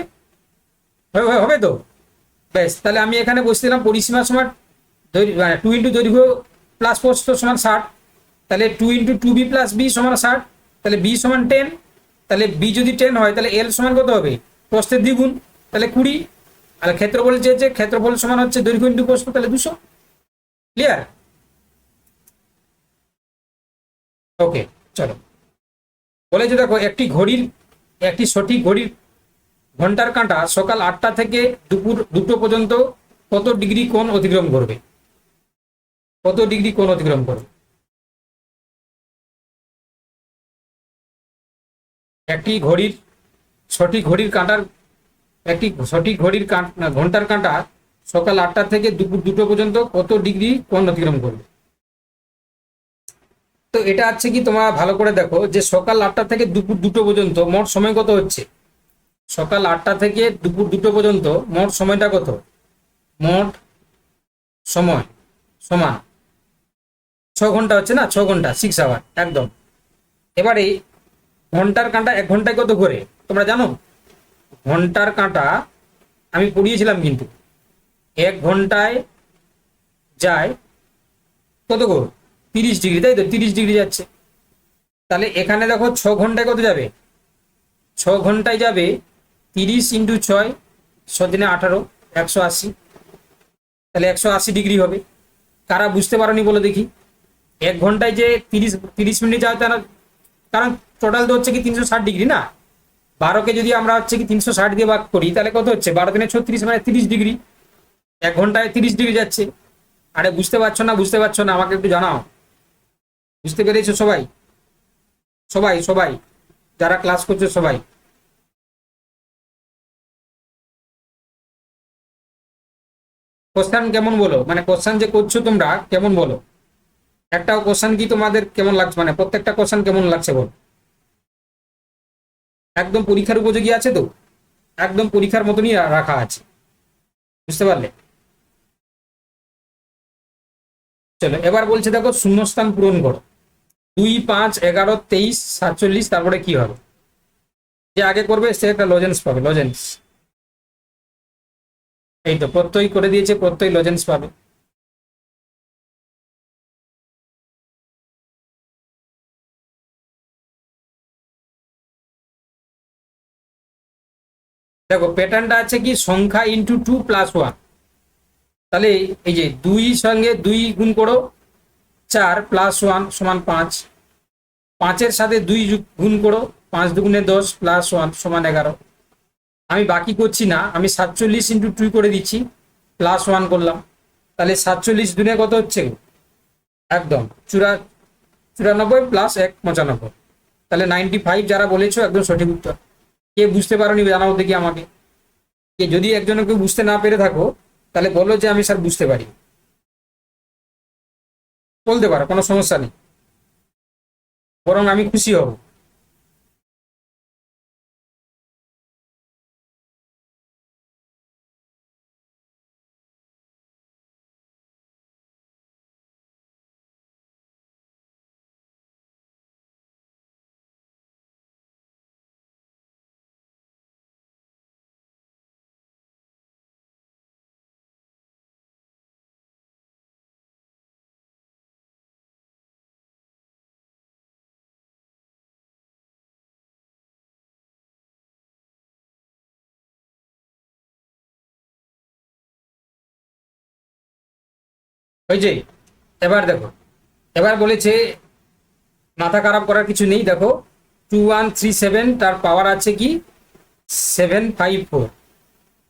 Speaker 1: হবে তো? ব্যাস। তাহলে আমি এখানে বসে দিলাম পরিসীমা সমান 2 ইন্টু দৈর্ঘ্য প্লাস প্রস্থ সমান 60, তাহলে 2 ইন্টু 2b প্লাস b সমান 60, তাহলে b সমান 10, তাহলে বি যদি 10 হয় তাহলে এল সমান কত হবে, প্রস্থের দ্বিগুণ, তাহলে 20। আর ক্ষেত্রফল চেয়েছে, ক্ষেত্রফল সমান হচ্ছে দৈর্ঘ্য ইন্টু প্রস্থ, তাহলে 200। ক্লিয়ার? ওকে, চলো। বলেছে দেখো একটি সঠিক ঘড়ির ঘন্টার কাঁটা সকাল 8টা থেকে দুপুর 2টো পর্যন্ত কত ডিগ্রি কোণ অতিক্রম করবে? কত ডিগ্রি কোণ অতিক্রম করবে? একটি সঠিক ঘড়ির ঘন্টার কাঁটা সকাল 8টা থেকে দুপুর 2টো পর্যন্ত কত ডিগ্রি কোণ অতিক্রম করবে? তো এটা হচ্ছে কি, তোমরা ভালো করে দেখো যে সকাল 8টা থেকে দুপুর 2টো পর্যন্ত মোট সময় কত হচ্ছে? সকাল 8টা থেকে দুপুর 2টো পর্যন্ত মোট সময়টা কত? মোট সময় সমান 6 ঘন্টা হচ্ছে না, 6 ঘন্টা, 6 আওয়ার একদম। এবারে ঘন্টার কাঁটা 1 ঘন্টায় কত করে তোমরা জানো? ঘন্টার কাঁটা আমি পড়িয়েছিলাম, কিন্তু 1 ঘন্টায় যায় কত গো? 30 ডিগ্রি, তাই তো? 30 ডিগ্রি যাচ্ছে। তাহলে এখানে দেখো 6 ঘন্টায় কত যাবে? 6 ঘন্টায় যাবে 30 ইন্টু 6, 6 18, 180। তাহলে 180 ডিগ্রি হবে। কারা বুঝতে পারোনি বলো দেখি? 1 ঘন্টায় যে 30 মিনিট যাবে তারা, কারণ টোটাল তো হচ্ছে কি 360 ডিগ্রি না। 12কে যদি আমরা হচ্ছে কি 360 দিয়ে ভাগ করি তাহলে কত হচ্ছে? 12 × 36 মানে 30 ডিগ্রি। 1 ঘন্টায় 30 ডিগ্রি যাচ্ছে। আরে বুঝতে পারছো না আমাকে একটু জানাও। বুঝতে পেরেছো সবাই? সবাই সবাই যারা ক্লাস করছো সবাই? কোশ্চেন কেমন বলো, মানে কোশ্চেন যে করছো তোমরা কেমন বলো? একটাও কোশ্চেন কি তোমাদের কেমন লাগছে, মানে প্রত্যেকটা কোশ্চেন কেমন লাগছে বল? একদম পরীক্ষার উপযোগী আছে তো? একদম পরীক্ষার মতনই রাখা আছে, বুঝতে পারলে? চলো এবার বলছে দেখো শূন্যস্থান পূরণ করো। 2, 5, 11, 23, 47, তারপরে কি হবে? যে আগে করবে সে একটা লজেন্স পাবে, লজেন্স। এই তো প্রত্যয় করে দিয়েছে, প্রত্যয় লজেন্স পাবে। দেখো প্যাটার্নটা আছে কি, সংখ্যা ইন্টু 2 + 1। তাহলে এই যে 2 সঙ্গে 2 গুণ করো, 4 + 1 সমান 5। 5-এর সাথে 2 গুণ করো, 5 × 2 = 10 + 1 সমান 11। আমি বাকি করছি না, আমি 47 ইন্টু 2 করে দিচ্ছি, +1 করলাম। তাহলে 47 দুনে কত হচ্ছে? একদম 94 + 1 95। তাহলে 95 যারা বলেছো একদম সঠিক উত্তর। কে বুঝতে পারোনি জানাও দেখি আমাকে। কে যদি একজনে কেউ বুঝতে না পেরে থাকো তাহলে বলো যে আমি স্যার বুঝতে পারি, বলতে পারো, কোনো সমস্যা নেই, বরং আমি খুশি হব। ওই যে এবার দেখো, এবার বলেছে মাথা খারাপ করার কিছু নেই। দেখো 2137, তার পাওয়ার আছে কি 754।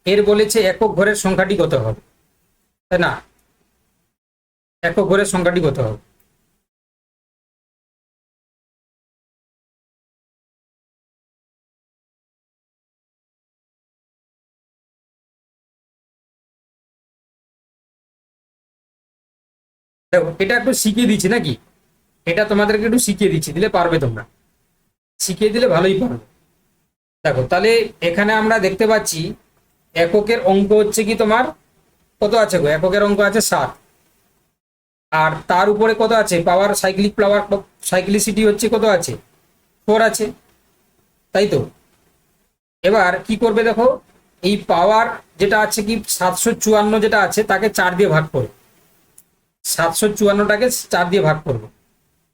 Speaker 1: এর বলেছে একক ঘরের সংখ্যাটি কত হবে, তাই না? একক ঘরের সংখ্যাটি কত হবে? দেখো এটা একটু শিখিয়ে দিচ্ছি নাকি, এটা তোমাদেরকে একটু শিখিয়ে দিচ্ছি, দিলে পারবে তোমরা, শিখিয়ে দিলে ভালোই পারবে। দেখো তাহলে এখানে আমরা দেখতে পাচ্ছি এককের অঙ্ক হচ্ছে কি তোমার কত আছে গো? এককের অঙ্ক আছে 7। আর তার উপরে কত আছে? পাওয়ার, সাইক্লিক পাওয়ার, সাইক্লিসিটি হচ্ছে কত আছে? 4 আছে, তাই তো? এবার কি করবে দেখো, এই পাওয়ার যেটা আছে কি 754 যেটা আছে তাকে 4 দিয়ে ভাগ করবে, 754টাকে 4 দিয়ে ভাগ করবে।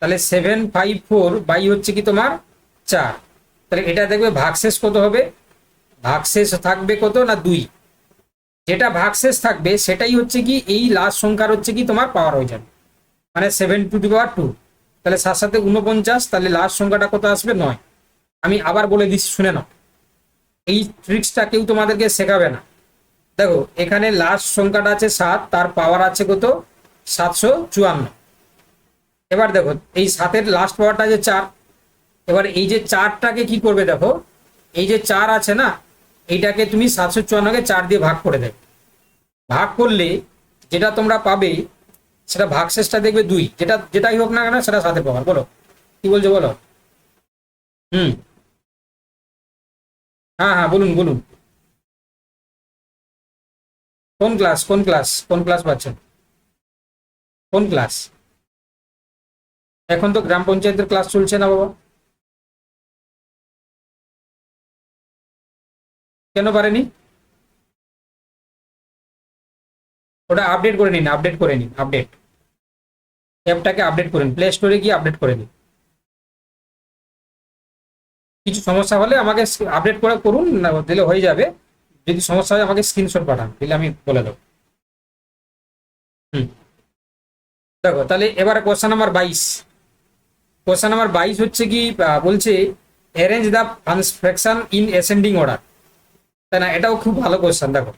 Speaker 1: তাহলে 754 বাই হচ্ছে কি তোমার 4, তাহলে এটা দেখবে ভাগশেষ কত হবে, ভাগশেষ থাকবে কত না 2। যেটা ভাগশেষ থাকবে সেটাই হচ্ছে কি এই লাস্ট সংখ্যার হচ্ছে কি তোমার পাওয়ার হয়ে যাবে, মানে 7^2। তাহলে 7 সাথে 49, তাহলে লাস্ট সংখ্যাটা কত আসবে 9। আমি আবার বলে দিচ্ছি শুনে নাও, এই ট্রিক্সটা কেউ তোমাদেরকে শেখাবে না। দেখো এখানে লাস্ট সংখ্যাটা আছে 7, তার পাওয়ার আছে কত 754। এবার দেখো এই 7-এর লাস্ট পাওয়ারটা যে 4, এবার এই যে 4টাকে কি করবে দেখো, এই যে 4 আছে না, এইটাকে তুমি 754কে 4 দিয়ে ভাগ করে দেবে। ভাগ করলে যেটা তোমরা পাবে সেটা ভাগশেষটা দেখবে 2, যেটাই হোক না কেন সেটা 7-এর পাওয়ার। বলো কি বলছো বলো। হুম, হ্যাঁ হ্যাঁ বলুন বলুন। কোন ক্লাস কোন ক্লাস কোন ক্লাস পাচ্ছেন, কোন ক্লাস? এখন তো গ্রাম পঞ্চায়েতের ক্লাস চলছে না বাবা, কেন পারেনি? ওটা আপডেট করে নিন, আপডেট করে নিন, আপডেট অ্যাপটাকে আপডেট করে নিন, প্লে স্টোরে গিয়ে আপডেট করে নিন। কিছু সমস্যা হলে আমাকে আপডেট করে করুন না, দিলে হয়ে যাবে। যদি সমস্যা হয় আমাকে স্ক্রিনশট পাঠান, দিলে আমি বলে দেবো। হুম, দেখো তাহলে এবারে কোশ্চেন নাম্বার 22। কোশ্চেন নাম্বার 22 হচ্ছে কি বলছে arrange the fraction in ascending order, তাই না? এটাও খুব ভালো কোশ্চেন। দেখো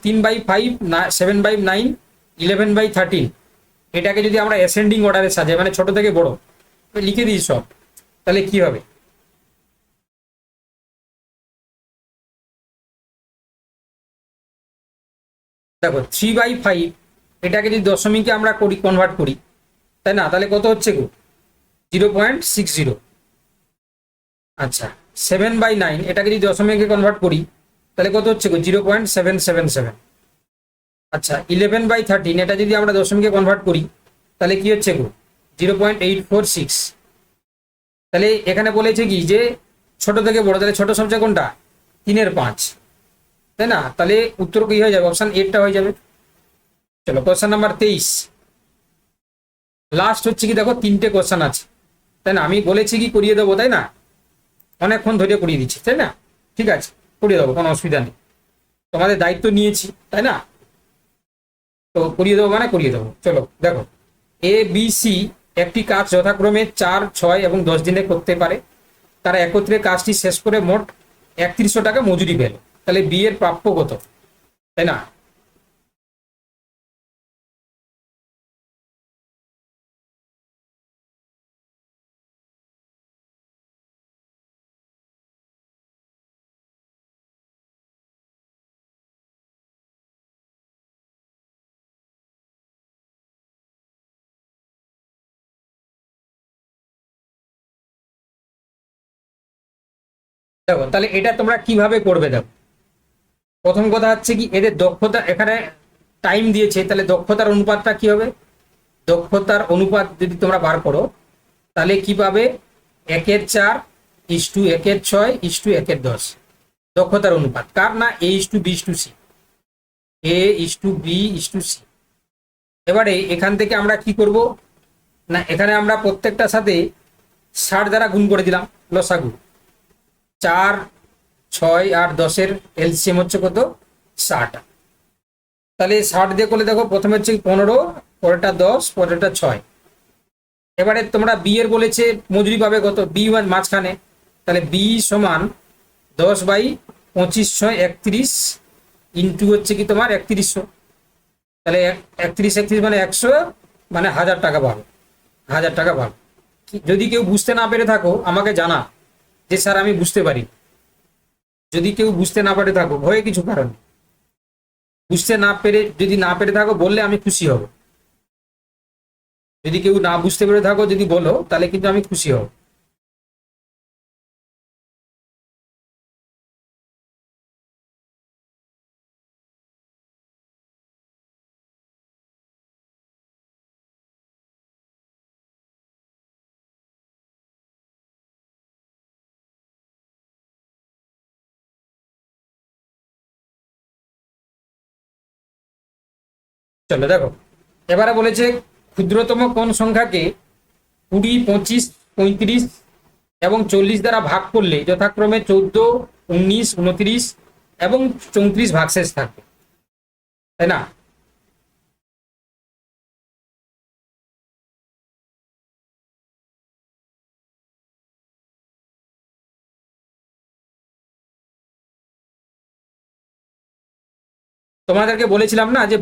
Speaker 1: 3/5, 7/9, 11/13, এটাকে যদি আমরা অ্যাসেন্ডিং অর্ডারে সাজাই, মানে ছোট থেকে বড় লিখে দিই সব, তাহলে কি হবে? দেখো 3/5 এটাকে যদি দশমিকে আমরা করি, কনভার্ট করি, তাই না? তাহলে কত হচ্ছে গো 0.60। আচ্ছা 7/9 এটাকে যদি দশমিকে কনভার্ট করি, তাহলে কত হচ্ছে গো 0.777। আচ্ছা 11/13 এটা যদি আমরা দশমিকে কনভার্ট করি, তাহলে কি হচ্ছে গো 0.846। তাহলে এখানে বলেছে কি যে ছোট থেকে বড়, তাহলে ছোট সবচেয়ে কোনটা 3/5, তাই না? তাহলে উত্তর কি হয়ে যাবে, অপশন এরটা হয়ে যাবে। চলো কোশ্চেন নাম্বার 23 লাস্ট হচ্ছে কি, দেখো 3টে কোশ্চেন আছে, তাই না? আমি বলেছি কি করিয়ে দেবো, তাই না? অনেকক্ষণ ধরে করিয়ে দিচ্ছি, তাই না? ঠিক আছে, করিয়ে দেবো, কোনো অসুবিধা নেই, তোমাদের দায়িত্ব নিয়েছি, তাই না? তো করিয়ে দেবো মানে করিয়ে দেবো। চলো দেখো ABC একটি কাজ যথাক্রমে 4, 6 এবং 10 দিনে করতে পারে। তারা একত্রে কাজটি শেষ করে মোট 3100 টাকা মজুরি পেল। তাহলে বি এর প্রাপ্য কত, তাই না? দেখো তাহলে এটা তোমরা কিভাবে করবে, দেখো প্রথম কথা হচ্ছে কি এদের দক্ষতা, এখানে টাইম দিয়েছে, তাহলে দক্ষতার অনুপাতটা কি হবে? দক্ষতার অনুপাত যদি তোমরা বার করো, তাহলে কি পাবে 1/4 1/6 1/10। দক্ষতার অনুপাত কার না, A/B/C, A/B/C। এবারে এখান থেকে আমরা কি করব না, এখানে আমরা প্রত্যেকটার সাথে 60 দ্বারা গুণ করে দিলাম, লসাগু 4, 6 আর 10-এর এলসিএম হচ্ছে কত 60। তাহলে 60 দিয়ে করলে দেখো প্রথমে হচ্ছে 15, পরেরটা 10, পরেরটা 6। এবারে তোমরা বি এর বলেছে মজুরি পাবে কত, বি মাঝখানে, তাহলে বি সমান 10/25 31 ইন্টু হচ্ছে কি তোমার 3100। তাহলে 31 মানে 100, মানে 1000 টাকা পাবে, 1000 টাকা পাবে। যদি কেউ বুঝতে না পেরে থাকো আমাকে জানা যে স্যার আমি বুঝতে পারি। যদি কেউ বুঝতে না পারে থাকো, ভয়ে কিছু কারণ, বুঝতে না পেরে যদি না পেরে থাকো বললে আমি খুশি হব। যদি কেউ না বুঝতে পেরে থাকো যদি বলো, তাহলে কিন্তু আমি খুশি হব। চলো দেখো এবারে বলেছে ক্ষুদ্রতম কোন সংখ্যাকে 20, 25, 35 এবং 40 দ্বারা ভাগ করলে যথাক্রমে 14, 19, 29 এবং 34 ভাগশেষ থাকবে, তাই না? তোমাদেরকে বলেছিলাম না যে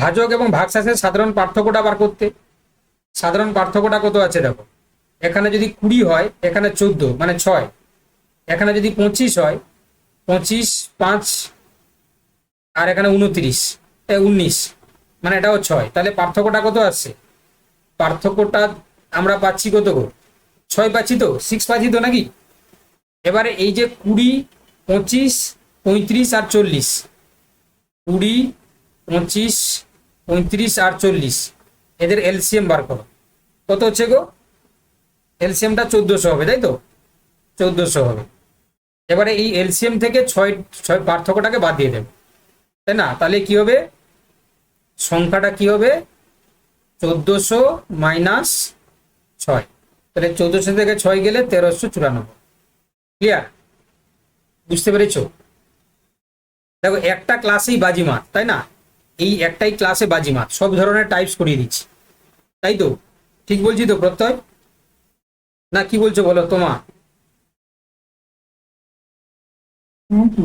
Speaker 1: ভাজক এবং ভাগশেষের সাধারণ পার্থক্যটা বার করতে। সাধারণ পার্থক্যটা কত আছে দেখো, এখানে যদি 20 হয়, এখানে 14 মানে 6, এখানে যদি 25 হয়, 25, 5 আর এখানে 29, 19 মানে এটাও 6, তাহলে পার্থক্যটা কত আসছে? পার্থক্যটা আমরা পাচ্ছি কত গো? 6 পাচ্ছি তো, 6 পাচ্ছি তো নাকি? এবারে এই যে 20, 25, 35 আর 40, 20, 25, 35 আর 40 এদের এলসিএম বার করো, কত হচ্ছে গো? এলসিএমটা 1400 হবে, তাই তো? 1400 হবে। এবারে এই এলসিএম থেকে 6 পার্থক্যটাকে বাদ দিয়ে দেবে, তাই না? তাহলে কি হবে? সংখ্যাটা কি হবে? 1400 মাইনাস 6, তাহলে 1400 থেকে 6 গেলে 1394। ক্লিয়ার? বুঝতে পেরেছো? দেখো একটা ক্লাসেই বাজিমাত, তাই না? এই একটাই ক্লাসে বাজিমাত, সব ধরনের টাইপস করিয়ে দিচ্ছি, তাই তো? ঠিক বলছি তো প্রত্যয়? না কি বলছো বলো তোমা?
Speaker 3: হ্যাঁ তো,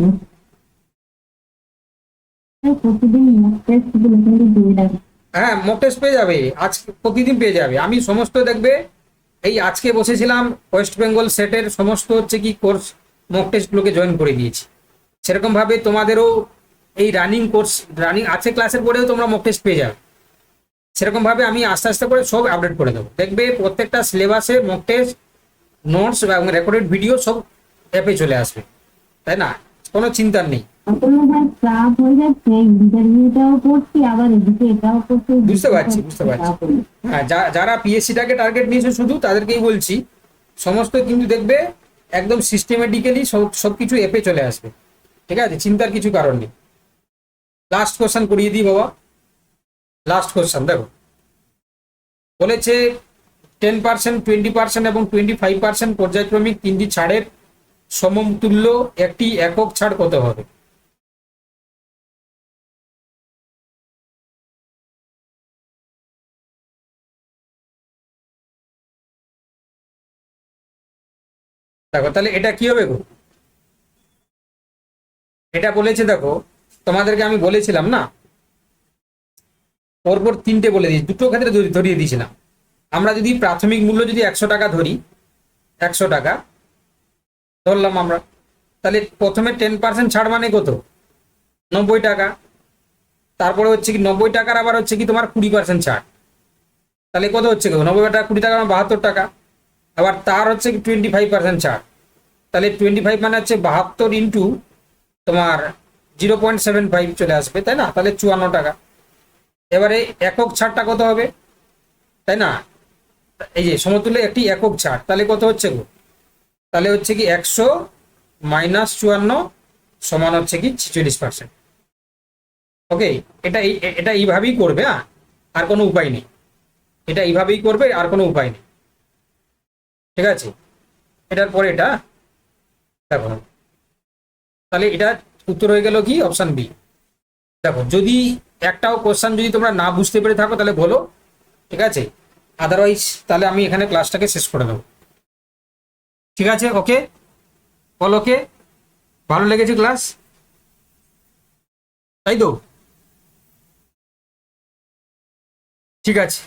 Speaker 3: প্রতিদিন mock test গুলো কিন্তু দিয়ে রাখবে।
Speaker 1: হ্যাঁ, মক টেস্ট পেয়ে যাবে, আজ প্রতিদিন পেয়ে যাবে। আমি সমস্ত দেখবে এই আজকে বসেছিলাম ওয়েস্ট বেঙ্গল সেটের সমস্ত হচ্ছে কি কোর্স মক টেস্টগুলোকে জয়েন করে দিয়েছি। সেরকম ভাবে তোমাদেরও এই রানিং কোর্স, রানিং আছে ক্লাসের পরেও তোমরা মক টেস্ট পেয়ে যাবে। সেরকম ভাবে আমি আস্তে আস্তে করে সব আপডেট করে দেবো, দেখবে প্রত্যেকটা সিলেবাসে মক টেস্ট, নোটস এবং রেকর্ডেড ভিডিও সব অ্যাপে চলে আসবে, তাই না? কোনো চিন্তার নেই।
Speaker 3: আসলে ভাই চাপ হয়ে যাচ্ছে, ইন্টারভিউটাও করছি আবার এদিকে এটাও করছি।
Speaker 1: বুঝতে পারছি, বুঝতে পারছি। হ্যাঁ, যারা পিএসসিটাকে টার্গেট নিয়েছে শুধু তাদেরকেই বলছি, সমস্ত কিন্তু দেখবে একদম সিস্টেমেটিক্যালি সবকিছু অ্যাপে চলে আসবে, ঠিক আছে? চিন্তার কিছু কারণ নেই। লাস্ট কোশ্চেন করিয়ে দিই বাবা। লাস্ট কোশ্চেন দেখো, বলেছে 10%, 20% এবং 25% পর্যায়ক্রমিক তিনটি ছাড়ের সমতুল্য একটি একক ছাড় কত হবে? দেখো তাহলে এটা কি হবে গো? এটা বলেছে দেখো, তোমাদেরকে আমি বলেছিলাম না, পরপর তিনটে বলে দিয়েছি, দুটো ক্ষেত্রে ধরিয়ে দিয়েছিলাম। আমরা যদি প্রাথমিক মূল্য যদি 100 টাকা ধরি, 100 টাকা ধরলাম আমরা, তাহলে প্রথমে 10% ছাড় মানে কত? 90 টাকা। তারপরে হচ্ছে কি 90 টাকার আবার হচ্ছে কি তোমার 20% ছাড়, তাহলে কত হচ্ছে গো? 90 টাকা 20 টাকা 72 টাকা। আবার তার হচ্ছে কি 25% ছাড়, তাহলে 25 মানে হচ্ছে 72 ইন্টু তোমার 0.75 চলে আসবে, তাই না? তাহলে 54 টাকা। এবারে একক ছাড়টা কত হবে, তাই না? এই যে সমতুল্য একটি একক ছাড়, তাহলে কত হচ্ছে গো? তাহলে হচ্ছে কি 100 মাইনাস 54 সমান হচ্ছে কি 46%। ওকে, এটা এইভাবেই করবে, হ্যাঁ, আর কোনো উপায় নেই। এটা এইভাবেই করবে, আর কোনো উপায় নেই, ঠিক আছে? এটার পরে এটা দেখো, তাহলে এটা উত্তর হয়ে গেল কি অপশন বি। দেখো যদি একটাও কোশ্চেন যদি তোমরা না বুঝতে পেরে থাকো তাহলে বলো, ঠিক আছে? আদারওয়াইজ তাহলে আমি এখানে ক্লাসটাকে শেষ করে দেবো, ঠিক আছে? ওকে, বল ওকে। ভালো লেগেছে ক্লাস, তাই তো? ঠিক আছে।